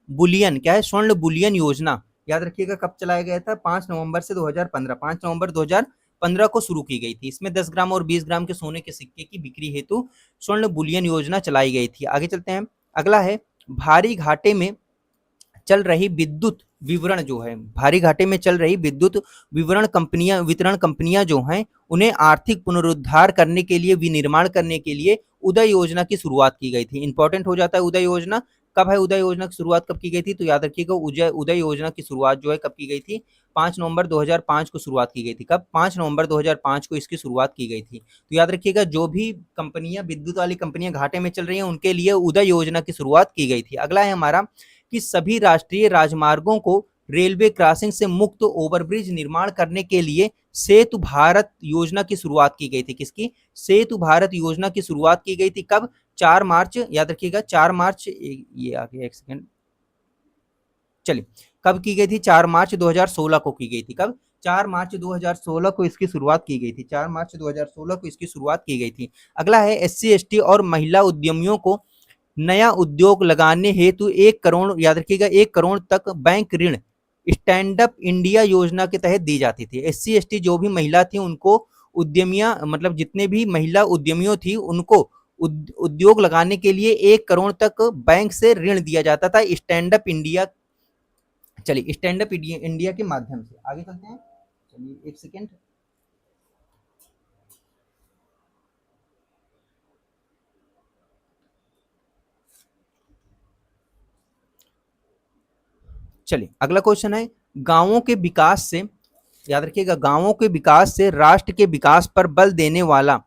बुलियन। क्या है? स्वर्ण बुलियन योजना याद रखिएगा कब चलाया गया था? 5 नवंबर से 2015, 5 नवंबर 2015 को शुरू की गई थी। इसमें 10 ग्राम और 20 ग्राम के सोने के सिक्के की बिक्री हेतु स्वर्ण बुलियन योजना चलाई गई थी। आगे चलते हैं। अगला है भारी घाटे में चल रही विद्युत विवरण जो है, भारी घाटे में चल रही विद्युत वितरण कंपनियां जो हैं, उन्हें आर्थिक पुनरुद्धार करने के लिए, विनिर्माण करने के लिए उदय योजना की शुरुआत की गई थी। इंपॉर्टेंट हो जाता है उदय योजना। कब है उदय योजना की शुरुआत, कब की गई थी? तो याद रखिएगा उदय योजना की शुरुआत जो है कब की गई थी? 5 नवंबर 2005 को शुरुआत की गई थी। कब? 5 नवंबर 2005 को इसकी शुरुआत की गई थी। तो याद रखिएगा, जो भी कंपनियां, विद्युत वाली कंपनियां घाटे में चल रही हैं, उनके लिए उदय योजना की शुरुआत की गई थी। अगला है हमारा कि सभी राष्ट्रीय राजमार्गों को रेलवे क्रॉसिंग से मुक्त ओवरब्रिज निर्माण करने के लिए सेतु भारत योजना की शुरुआत की गई थी। किसकी? सेतु भारत योजना की शुरुआत की गई थी। कब? 4 मार्च, याद रखिएगा 4 मार्च, ये आ गया, एक सेकंड, चलिए, कब की गई थी? 4 मार्च 2016 को की गई थी। कब? 4 मार्च 2016 को इसकी शुरुआत की गई थी। 4 मार्च 2016 को इसकी शुरुआत की गई थी। अगला है एससी एसटी और महिला उद्यमियों को नया उद्योग लगाने हेतु 1 करोड़, याद रखिएगा 1 करोड़ तक बैंक ऋण स्टैंड अप इंडिया योजना के तहत दी जाती थी। एससी एसटी जो भी महिला थी, उनको उद्यमियां, मतलब जितने भी महिला उद्यमियों थी, उनको उद्योग लगाने के लिए 1 करोड़ तक बैंक से ऋण दिया जाता था, स्टैंड अप इंडिया, चलिए स्टैंड अप इंडिया के माध्यम से। आगे चलते हैं, चलिए एक सेकेंड, चलिए अगला क्वेश्चन है, गांवों के विकास से, याद रखिएगा गांवों के विकास से राष्ट्र के विकास पर बल देने वाला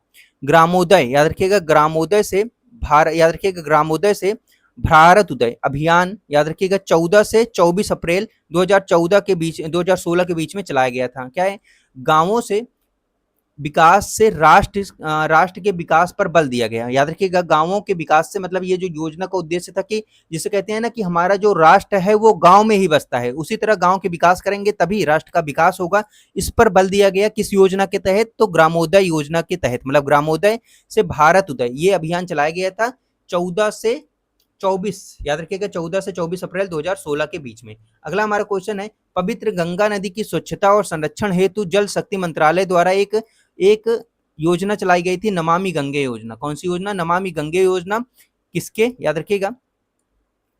ग्रामोदय, याद रखिएगा ग्रामोदय से भारत, याद रखिएगा ग्रामोदय से भारत उदय अभियान, याद रखिएगा 14 से 24 अप्रैल 2014 के बीच, 2016 के बीच में चलाया गया था। क्या है? गांवों से विकास से राष्ट्र के विकास पर बल दिया गया। याद रखिएगा गांवों के विकास से मतलब ये जो योजना का उद्देश्य था कि जिसे कहते हैं ना कि हमारा जो राष्ट्र है वो गांव में ही बसता है, उसी तरह गांव के विकास करेंगे तभी राष्ट्र का विकास होगा। इस पर बल दिया गया किस योजना के तहत? तो ग्रामोदय योजना के तहत, मतलब ग्रामोदय से भारत उदय, ये अभियान चलाया गया था 14 से 24, याद रखिएगा 14 से 24 अप्रैल 2016 के बीच में। अगला हमारा क्वेश्चन है, पवित्र गंगा नदी की स्वच्छता और संरक्षण हेतु जल शक्ति मंत्रालय द्वारा एक एक योजना चलाई गई थी, नमामि गंगे योजना। कौन सी योजना? नमामि गंगे योजना। किसके? याद रखिएगा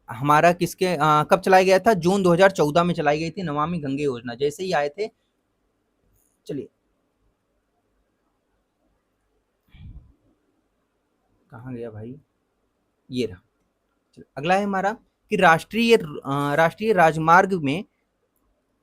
हमारा किसके कब चलाया गया था? जून 2014 में चलाई गई थी नमामि गंगे योजना, जैसे ही आए थे। चलिए कहाँ गया भाई, ये रहा। अगला है हमारा कि राष्ट्रीय राजमार्ग में,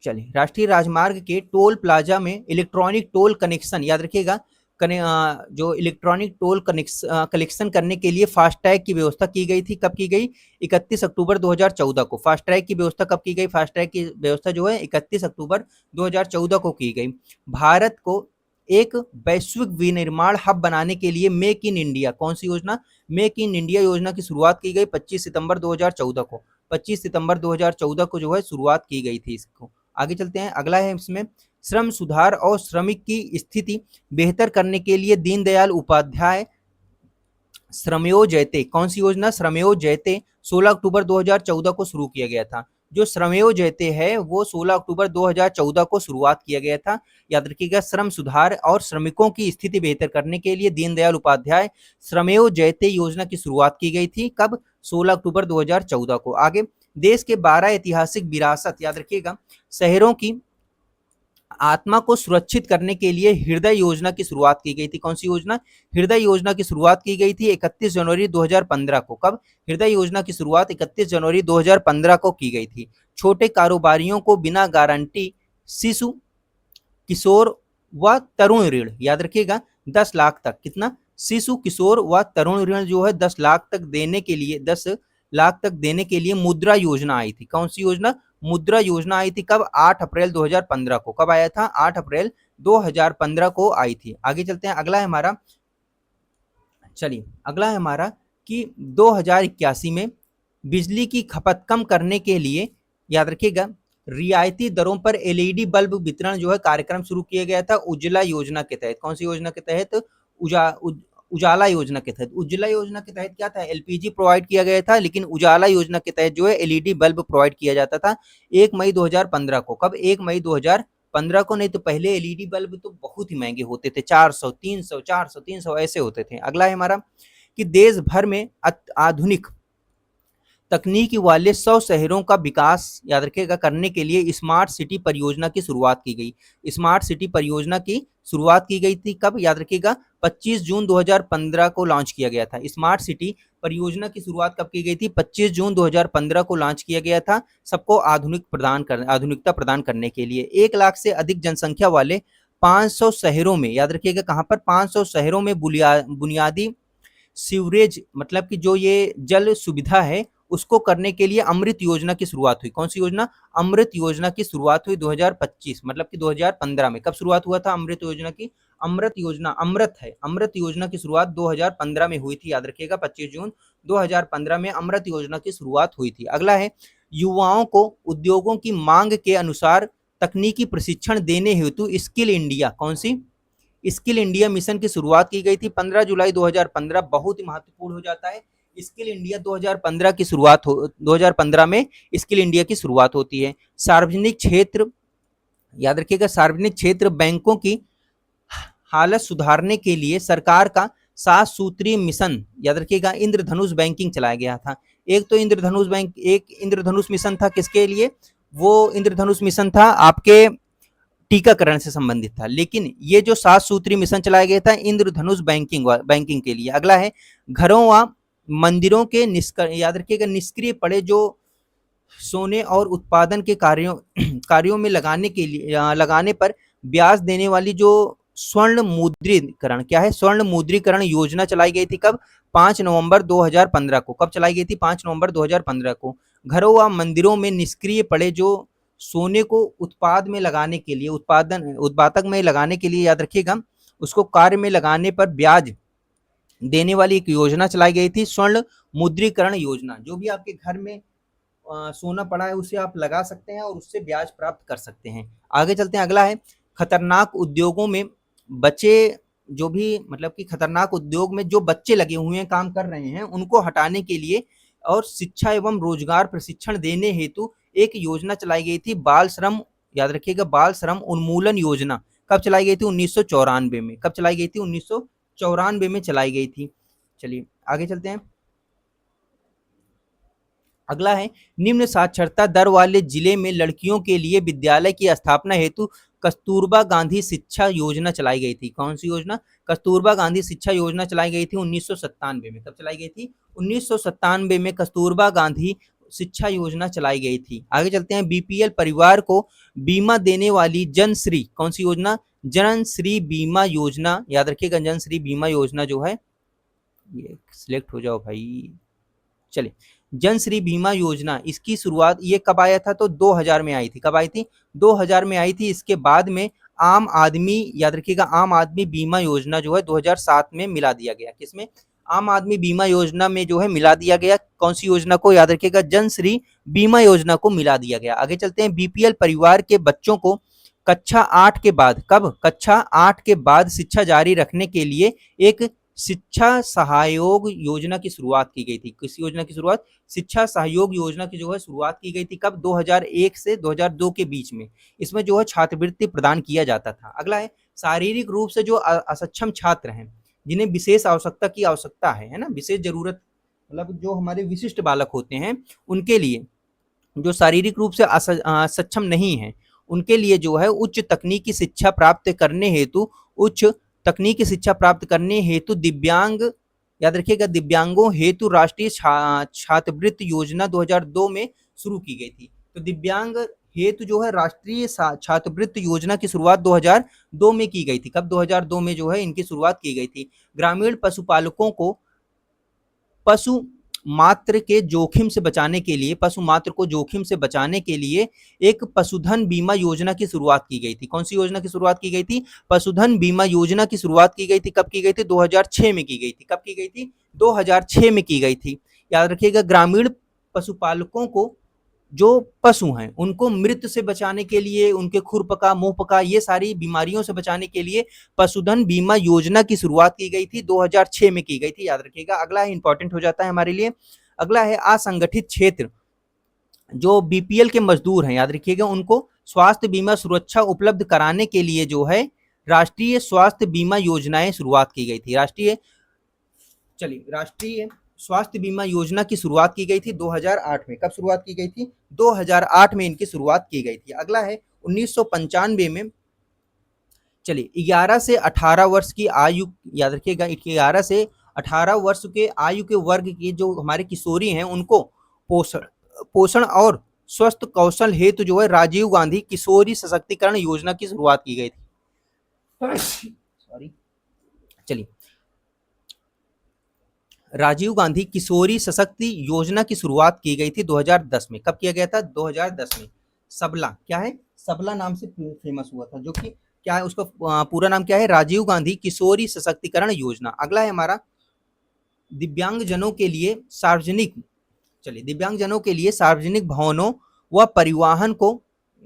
चलिए राष्ट्रीय राजमार्ग के टोल प्लाजा में इलेक्ट्रॉनिक टोल कनेक्शन, याद रखिएगा जो इलेक्ट्रॉनिक टोल कलेक्शन करने के लिए फास्टैग की व्यवस्था की गई थी। कब की गई? 31 अक्टूबर 2014 को। फास्टैग की व्यवस्था कब की गई? फास्टैग की व्यवस्था जो है 31 अक्टूबर 2014 को की गई। भारत को एक वैश्विक विनिर्माण हब बनाने के लिए मेक इन इंडिया, कौन सी योजना? मेक इन इंडिया योजना की शुरुआत की गई 25 सितंबर 2014 को। 25 सितंबर 2014 को जो है शुरुआत की गई थी इसको। आगे चलते हैं, अगला है इसमें श्रम सुधार और श्रमिक की स्थिति बेहतर करने के लिए दीनदयाल उपाध्याय श्रमेव जयते, कौन सी योजना? श्रमेव जयते 16 अक्टूबर 2014 को शुरू किया गया था। जो श्रमेव जयते है वो 16 अक्टूबर 2014 को शुरुआत किया गया था। याद रखिएगा श्रम सुधार और श्रमिकों की स्थिति बेहतर करने के लिए दीनदयाल उपाध्याय श्रमेव जयते योजना की शुरुआत की गई थी। कब? 16 अक्टूबर 2014 को। आगे, देश के 12 ऐतिहासिक विरासत, याद रखिएगा शहरों की आत्मा को सुरक्षित करने के लिए हृदय योजना की शुरुआत की गई थी। कौन सी योजना? हृदय योजना की शुरुआत की गई थी 31 जनवरी 2015 को। कब? हृदय योजना की शुरुआत 31 जनवरी 2015 को की गई थी। छोटे कारोबारियों को बिना गारंटी शिशु, किशोर व तरुण ऋण, याद रखिएगा 10 लाख तक, कितना? शिशु, किशोर व तरुण ऋण जो है 10 लाख तक देने के लिए, 10 लाख तक देने के लिए मुद्रा योजना आई थी। कौन सी योजना? मुद्रा योजना आई थी। कब? 8 अप्रैल 2015 को। कब आया था? 8 अप्रैल 2015 को आई थी। आगे चलते हैं, अगला है हमारा, चलिए अगला है हमारा कि 2081 में बिजली की खपत कम करने के लिए, याद रखिएगा रियायती दरों पर एलईडी बल्ब वितरण जो है कार्यक्रम शुरू किया गया था उज्ज्वला योजना के तहत। कौन सी योजना के तहत? उजाला योजना के तहत। उज्ज्वला योजना के तहत क्या था? एलपीजी प्रोवाइड किया गया था, लेकिन उजाला योजना के तहत जो है एलईडी बल्ब प्रोवाइड किया जाता था 1 मई 2015 को। कब? 1 मई 2015 को। नहीं तो पहले एलईडी बल्ब तो बहुत ही महंगे होते थे, 400, 300, 400, 300 ऐसे होते थे। अगला है हमारा कि देश भर में आधुनिक तकनीकी वाले 100 शहरों का विकास, याद रखिएगा, करने के लिए स्मार्ट सिटी परियोजना की शुरुआत की गई। स्मार्ट सिटी परियोजना की शुरुआत की गई थी कब, याद रखिएगा, 25 जून 2015 को लॉन्च किया गया था। स्मार्ट सिटी परियोजना की शुरुआत कब की गई थी, 25 जून 2015 को लॉन्च किया गया था, सबको आधुनिकता प्रदान करने के लिए। 1 लाख से अधिक जनसंख्या वाले 500 शहरों में, याद रखिएगा कहाँ पर, 500 शहरों में बुनियादी सीवरेज, मतलब कि जो ये जल सुविधा है उसको करने के लिए अमृत योजना की शुरुआत हुई। कौन सी योजना, अमृत योजना की शुरुआत हुई 2025, मतलब कि 2015 में। कब शुरुआत हुआ था अमृत योजना की, अमृत योजना, अमृत है, अमृत योजना की शुरुआत 2015 में हुई थी, याद रखिएगा 25 जून 2015 में अमृत योजना की शुरुआत हुई थी। अगला है, युवाओं को उद्योगों की मांग के अनुसार तकनीकी प्रशिक्षण देने हेतु स्किल इंडिया, कौन सी, स्किल इंडिया मिशन की शुरुआत की गई थी 15 जुलाई 2015। बहुत ही महत्वपूर्ण हो जाता है, स्किल इंडिया 2015 की शुरुआत हो, 2015 में स्किल इंडिया की शुरुआत होती है। सार्वजनिक क्षेत्र, याद रखिएगा, सार्वजनिक क्षेत्र बैंकों की हालत सुधारने के लिए सरकार का 7 सूत्रीय मिशन, याद रखिएगा, इंद्रधनुष बैंकिंग चलाया गया था। एक तो इंद्रधनुष बैंक, एक इंद्रधनुष मिशन था किसके लिए, वो इंद्रधनुष मिशन था आपके टीकाकरण से संबंधित था, लेकिन ये जो 7 सूत्रीय मिशन चलाया गया था इंद्रधनुष बैंकिंग के लिए। अगला है, घरों व मंदिरों के याद रखिएगा, निष्क्रिय पड़े जो सोने और उत्पादन के कार्यों में लगाने पर ब्याज देने वाली जो स्वर्ण मुद्रीकरण, क्या है, स्वर्ण मुद्रीकरण योजना चलाई गई थी कब, 5 नवंबर 2015 को। कब चलाई गई थी, 5 नवंबर 2015 को। घरों व मंदिरों में निष्क्रिय पड़े जो सोने को उत्पाद में लगाने के लिए, उत्पादक में लगाने के लिए, याद रखिएगा, उसको कार्य में लगाने पर ब्याज देने वाली एक योजना चलाई गई थी, स्वर्ण मुद्रीकरण योजना। जो भी आपके घर में सोना पड़ा है उसे आप लगा सकते हैं और उससे ब्याज प्राप्त कर सकते हैं। आगे चलते हैं, अगला है, खतरनाक उद्योगों में बच्चे, जो भी मतलब कि खतरनाक उद्योग में जो बच्चे लगे हुए हैं, काम कर रहे हैं, उनको हटाने के लिए और शिक्षा एवं रोजगार प्रशिक्षण देने हेतु एक योजना चलाई गई थी, बाल श्रम, याद रखिएगा, बाल श्रम उन्मूलन योजना। कब चलाई गई थी, 1994 में। कब चलाई गई थी, 1994 में चलाई गई थी। चलिए आगे चलते हैं, अगला है, निम्न साक्षरता दर वाले जिले में लड़कियों के लिए विद्यालय की स्थापना हेतु कस्तूरबा गांधी शिक्षा योजना चलाई गई थी। कौन सी योजना, कस्तूरबा गांधी शिक्षा योजना चलाई गई थी 1997 में। कब चलाई गई थी, 1997 में कस्तूरबा गांधी शिक्षा योजना चलाई गई थी। आगे चलते हैं, बीपीएल परिवार को बीमा देने वाली जनश्री, कौन सी योजना, जनश्री बीमा योजना, याद रखिएगा, जनश्री बीमा योजना जो है, ये सिलेक्ट हो जाओ भाई, चलिए, जनश्री बीमा योजना, इसकी शुरुआत ये कब आया था, तो 2000 में आई थी। कब आई थी, 2000 में आई थी। इसके बाद में आम आदमी, याद रखिएगा, आम आदमी बीमा योजना जो है 2007 में मिला दिया गया। किसमें, आम आदमी बीमा योजना में जो है मिला दिया गया। कौन सी योजना को, याद रखिएगा, जनश्री बीमा योजना को मिला दिया गया। आगे चलते हैं, बीपीएल परिवार के बच्चों को कक्षा 8 के बाद, कब, कक्षा 8 के बाद शिक्षा जारी रखने के लिए एक शिक्षा सहयोग योजना की शुरुआत की गई थी। किस योजना की शुरुआत, शिक्षा सहयोग योजना की जो है शुरुआत की गई थी कब, 2001 से 2002 के बीच में। इसमें जो है छात्रवृत्ति प्रदान किया जाता था। अगला है, शारीरिक रूप से जो असक्षम छात्र हैं, जिन्हें विशेष आवश्यकता है ना, विशेष जरूरत, मतलब जो हमारे विशिष्ट बालक होते हैं, उनके लिए, जो शारीरिक रूप से सक्षम नहीं है, उनके लिए जो है उच्च तकनीकी शिक्षा प्राप्त करने हेतु दिव्यांग, याद रखिएगा, दिव्यांगों हेतु राष्ट्रीय छात्रवृत्ति योजना 2002 में शुरू की गई थी। तो दिव्यांग हेतु जो है राष्ट्रीय छात्रवृत्ति योजना की शुरुआत 2002 में की गई थी। कब, 2002 में जो है इनकी शुरुआत की गई थी। ग्रामीण पशुपालकों को पशु मात्र को जोखिम से बचाने के लिए एक पशुधन बीमा योजना की शुरुआत की गई थी। कौन सी योजना की शुरुआत की गई थी, पशुधन बीमा योजना की शुरुआत की गई थी। कब की गई थी, 2006 में की गई थी। कब की गई थी, 2006 में की गई थी। याद रखिएगा, ग्रामीण पशुपालकों को, जो पशु हैं, उनको मृत्यु से बचाने के लिए, उनके खुरपका, मुंहपका, ये सारी बीमारियों से बचाने के लिए पशुधन बीमा योजना की शुरुआत की गई थी, 2006 में की गई थी। याद रखिएगा। अगला है, इंपॉर्टेंट हो जाता है हमारे लिए, अगला है, असंगठित क्षेत्र, जो बीपीएल के मजदूर हैं, याद रखिएगा, उनको स्वास्थ्य बीमा सुरक्षा उपलब्ध कराने के लिए जो है राष्ट्रीय स्वास्थ्य बीमा योजनाएं शुरुआत की गई थी। राष्ट्रीय स्वास्थ्य बीमा योजना की शुरुआत की गई थी 2008 में। कब शुरुआत की गई थी? 2008 में इनकी शुरुआत की गई थी। अगला है 1995 में, चलिए 11 से 18 वर्ष की आयु, याद रखिएगा 11 से 18 वर्ष के आयु के वर्ग की जो हमारे किशोरी हैं उनको पोषण पोषण और स्वस्थ कौशल हेतु जो है राजीव गांधी किशोरी सशक्तिकरण योजना की शुरुआत की गई थी। सॉरी, चलिए राजीव गांधी किशोरी सशक्ति योजना की शुरुआत की गई थी 2010 में। कब किया गया था? 2010 में। सबला, क्या है? सबला नाम से फेमस हुआ था, जो कि क्या है उसका पूरा नाम क्या है? राजीव गांधी किशोरी सशक्तिकरण योजना। अगला है हमारा दिव्यांगजनों के लिए सार्वजनिक, चलिए दिव्यांगजनों के लिए सार्वजनिक भवनों व परिवहन को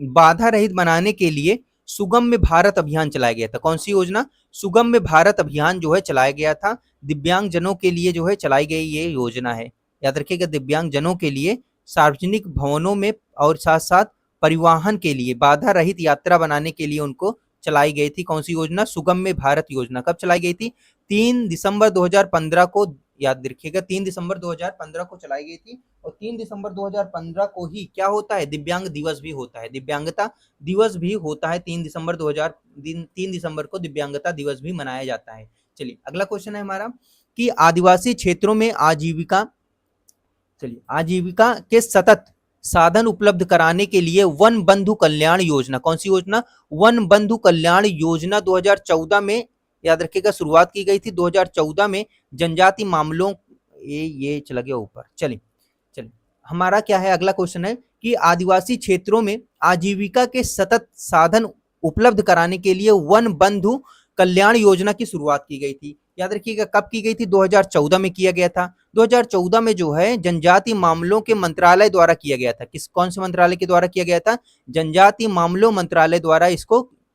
बाधा रहित बनाने के लिए सुगम्य भारत अभियान चलाया गया था। कौन सी योजना? सुगम्य भारत अभियान जो है चलाया गया था, दिव्यांगजनों के लिए जो है चलाई गई ये योजना है। याद रखिएगा दिव्यांगजनों के लिए सार्वजनिक भवनों में और साथ साथ परिवहन के लिए बाधा रहित यात्रा बनाने के लिए उनको चलाई गई थी। कौन सी योजना? सुगम्य भारत योजना। कब चलाई गई थी? 3 दिसंबर 2015 को, याद रखिएगा 3 दिसंबर 2015 को चलाई गई थी। और 3 दिसंबर 2015 को ही क्या होता है? दिव्यांग दिवस भी होता है, दिव्यांगता दिवस भी होता है। 3 दिसंबर को दिव्यांगता दिवस भी मनाया जाता है। चलिए अगला क्वेश्चन है हमारा कि आदिवासी क्षेत्रों में आजीविका, चलिए आजीविका के सतत साधन उपलब्ध कराने के लिए वन बंधु कल्याण योजना, कौन सी योजना? वन बंधु कल्याण योजना 2014 में, याद रखिएगा शुरुआत की गई थी 2014 में। जनजाति मामलों, ये चला गया ऊपर। चलिए हमारा क्या है अगला क्वेश्चन है कि आदिवासी क्षेत्रों में आजीविका के सतत साधन उपलब्ध कराने के लिए वन बंधु कल्याण योजना की शुरुआत की गई थी। याद रखिएगा कब की गई थी? 2014 में किया गया था। 2014 में जो है जनजाति मामलों के मंत्रालय द्वारा किया गया था। कौन से मंत्रालय के द्वारा किया गया था? जनजाति मामलों मंत्रालय द्वारा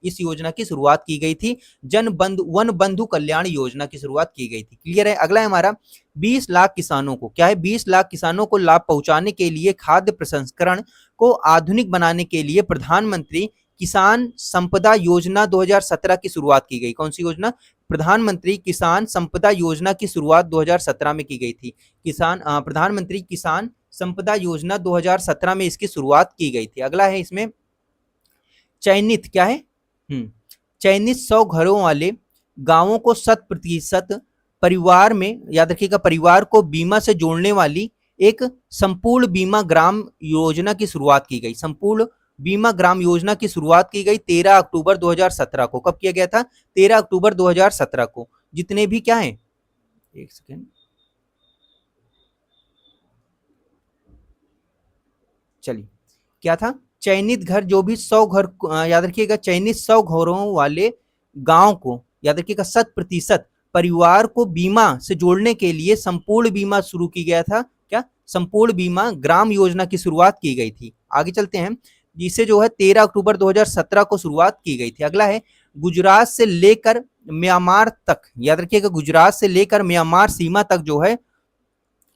इस योजना की शुरुआत की गई थी। वन बंधु कल्याण योजना की शुरुआत की गई थी। क्लियर है? अगला है हमारा 20 लाख किसानों को, क्या है? 20 लाख किसानों को लाभ पहुंचाने के लिए खाद्य प्रसंस्करण को आधुनिक बनाने के लिए प्रधानमंत्री किसान संपदा योजना 2017 की शुरुआत की गई। कौन सी योजना? प्रधानमंत्री किसान संपदा योजना की शुरुआत 2017 में की गई थी। प्रधानमंत्री किसान संपदा योजना 2017 में इसकी शुरुआत की गई थी। अगला है इसमें चयनित, क्या है? चयनित 100 घरों वाले गांवों को 100% परिवार में, याद रखिएगा परिवार को बीमा से जोड़ने वाली एक संपूर्ण बीमा ग्राम योजना की शुरुआत की गई। संपूर्ण बीमा ग्राम योजना की शुरुआत की गई 13 अक्टूबर 2017 को। कब किया गया था? 13 अक्टूबर 2017 को। जितने भी क्या है, एक सेकेंड, चलिए क्या था? चयनित घर, जो भी 100 घर, याद रखिएगा चयनित 100 घरों वाले गांव को, याद रखिएगा 100% परिवार को बीमा से जोड़ने के लिए संपूर्ण बीमा शुरू की गया था। क्या? संपूर्ण बीमा ग्राम योजना की शुरुआत की गई थी। आगे चलते हैं, जिसे जो है 13 अक्टूबर 2017 को शुरुआत की गई थी। अगला है गुजरात से लेकर म्यांमार तक, याद रखिएगा गुजरात से लेकर म्यांमार सीमा तक जो है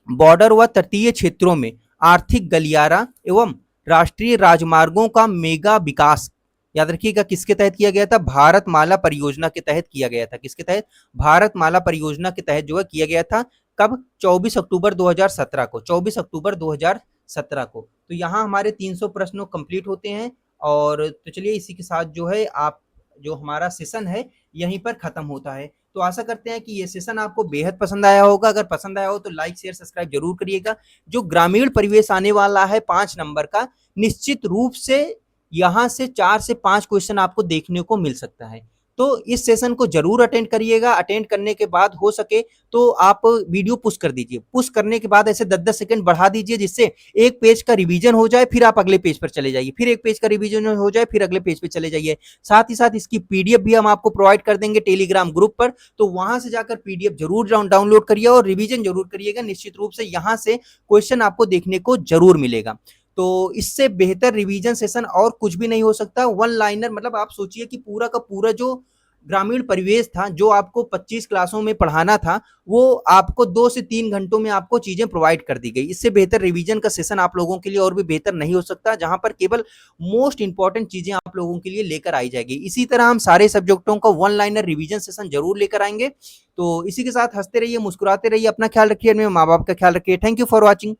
बॉर्डर व तटीय क्षेत्रों में आर्थिक गलियारा एवं राष्ट्रीय राजमार्गों का मेगा विकास, याद रखिएगा किसके तहत किया गया था? भारतमाला परियोजना के तहत किया गया था। किसके तहत? भारतमाला परियोजना के तहत जो है किया गया था। कब? 24 अक्टूबर 2017 को। 24 अक्टूबर 2017 को। तो यहाँ हमारे 300 प्रश्नों कंप्लीट होते हैं। और तो चलिए इसी के साथ जो है आप जो हमारा सेशन है यहीं पर खत्म होता है। तो आशा करते हैं कि ये सेशन आपको बेहद पसंद आया होगा। अगर पसंद आया हो तो लाइक शेयर सब्सक्राइब जरूर करिएगा। जो ग्रामीण परिवेश आने वाला है 5 नंबर का, निश्चित रूप से यहाँ से 4 से 5 क्वेश्चन आपको देखने को मिल सकता है। तो इस सेशन को जरूर अटेंड करिएगा। अटेंड करने के बाद हो सके तो आप वीडियो पुश कर दीजिए। पुश करने के बाद ऐसे 10-10 सेकंड बढ़ा दीजिए, जिससे एक पेज का रिवीजन हो जाए, फिर आप अगले पेज पर चले जाइए, फिर एक पेज का रिवीजन हो जाए, फिर अगले पेज पे चले जाइए। साथ ही साथ इसकी पीडीएफ भी हम आपको प्रोवाइड कर देंगे टेलीग्राम ग्रुप पर, तो वहां से जाकर पीडीएफ जरूर डाउनलोड करिए और रिवीजन जरूर करिएगा। निश्चित रूप से यहाँ से क्वेश्चन आपको देखने को जरूर मिलेगा। तो इससे बेहतर रिवीजन सेशन और कुछ भी नहीं हो सकता। वन लाइनर, मतलब आप सोचिए कि पूरा का पूरा जो ग्रामीण परिवेश था, जो आपको 25 क्लासों में पढ़ाना था, वो आपको 2 से 3 घंटों में आपको चीज़ें प्रोवाइड कर दी गई। इससे बेहतर रिवीजन का सेशन आप लोगों के लिए और भी बेहतर नहीं हो सकता, जहाँ पर केवल मोस्ट इंपॉर्टेंट चीज़ें आप लोगों के लिए लेकर आई जाएगी। इसी तरह हम सारे सब्जेक्टों का वन लाइनर रिवीजन सेशन जरूर लेकर आएंगे। तो इसी के साथ हंसते रहिए, मुस्कुराते रहिए, अपना ख्याल रखिए, अपने माँ बाप का ख्याल रखिए। Thank you for watching.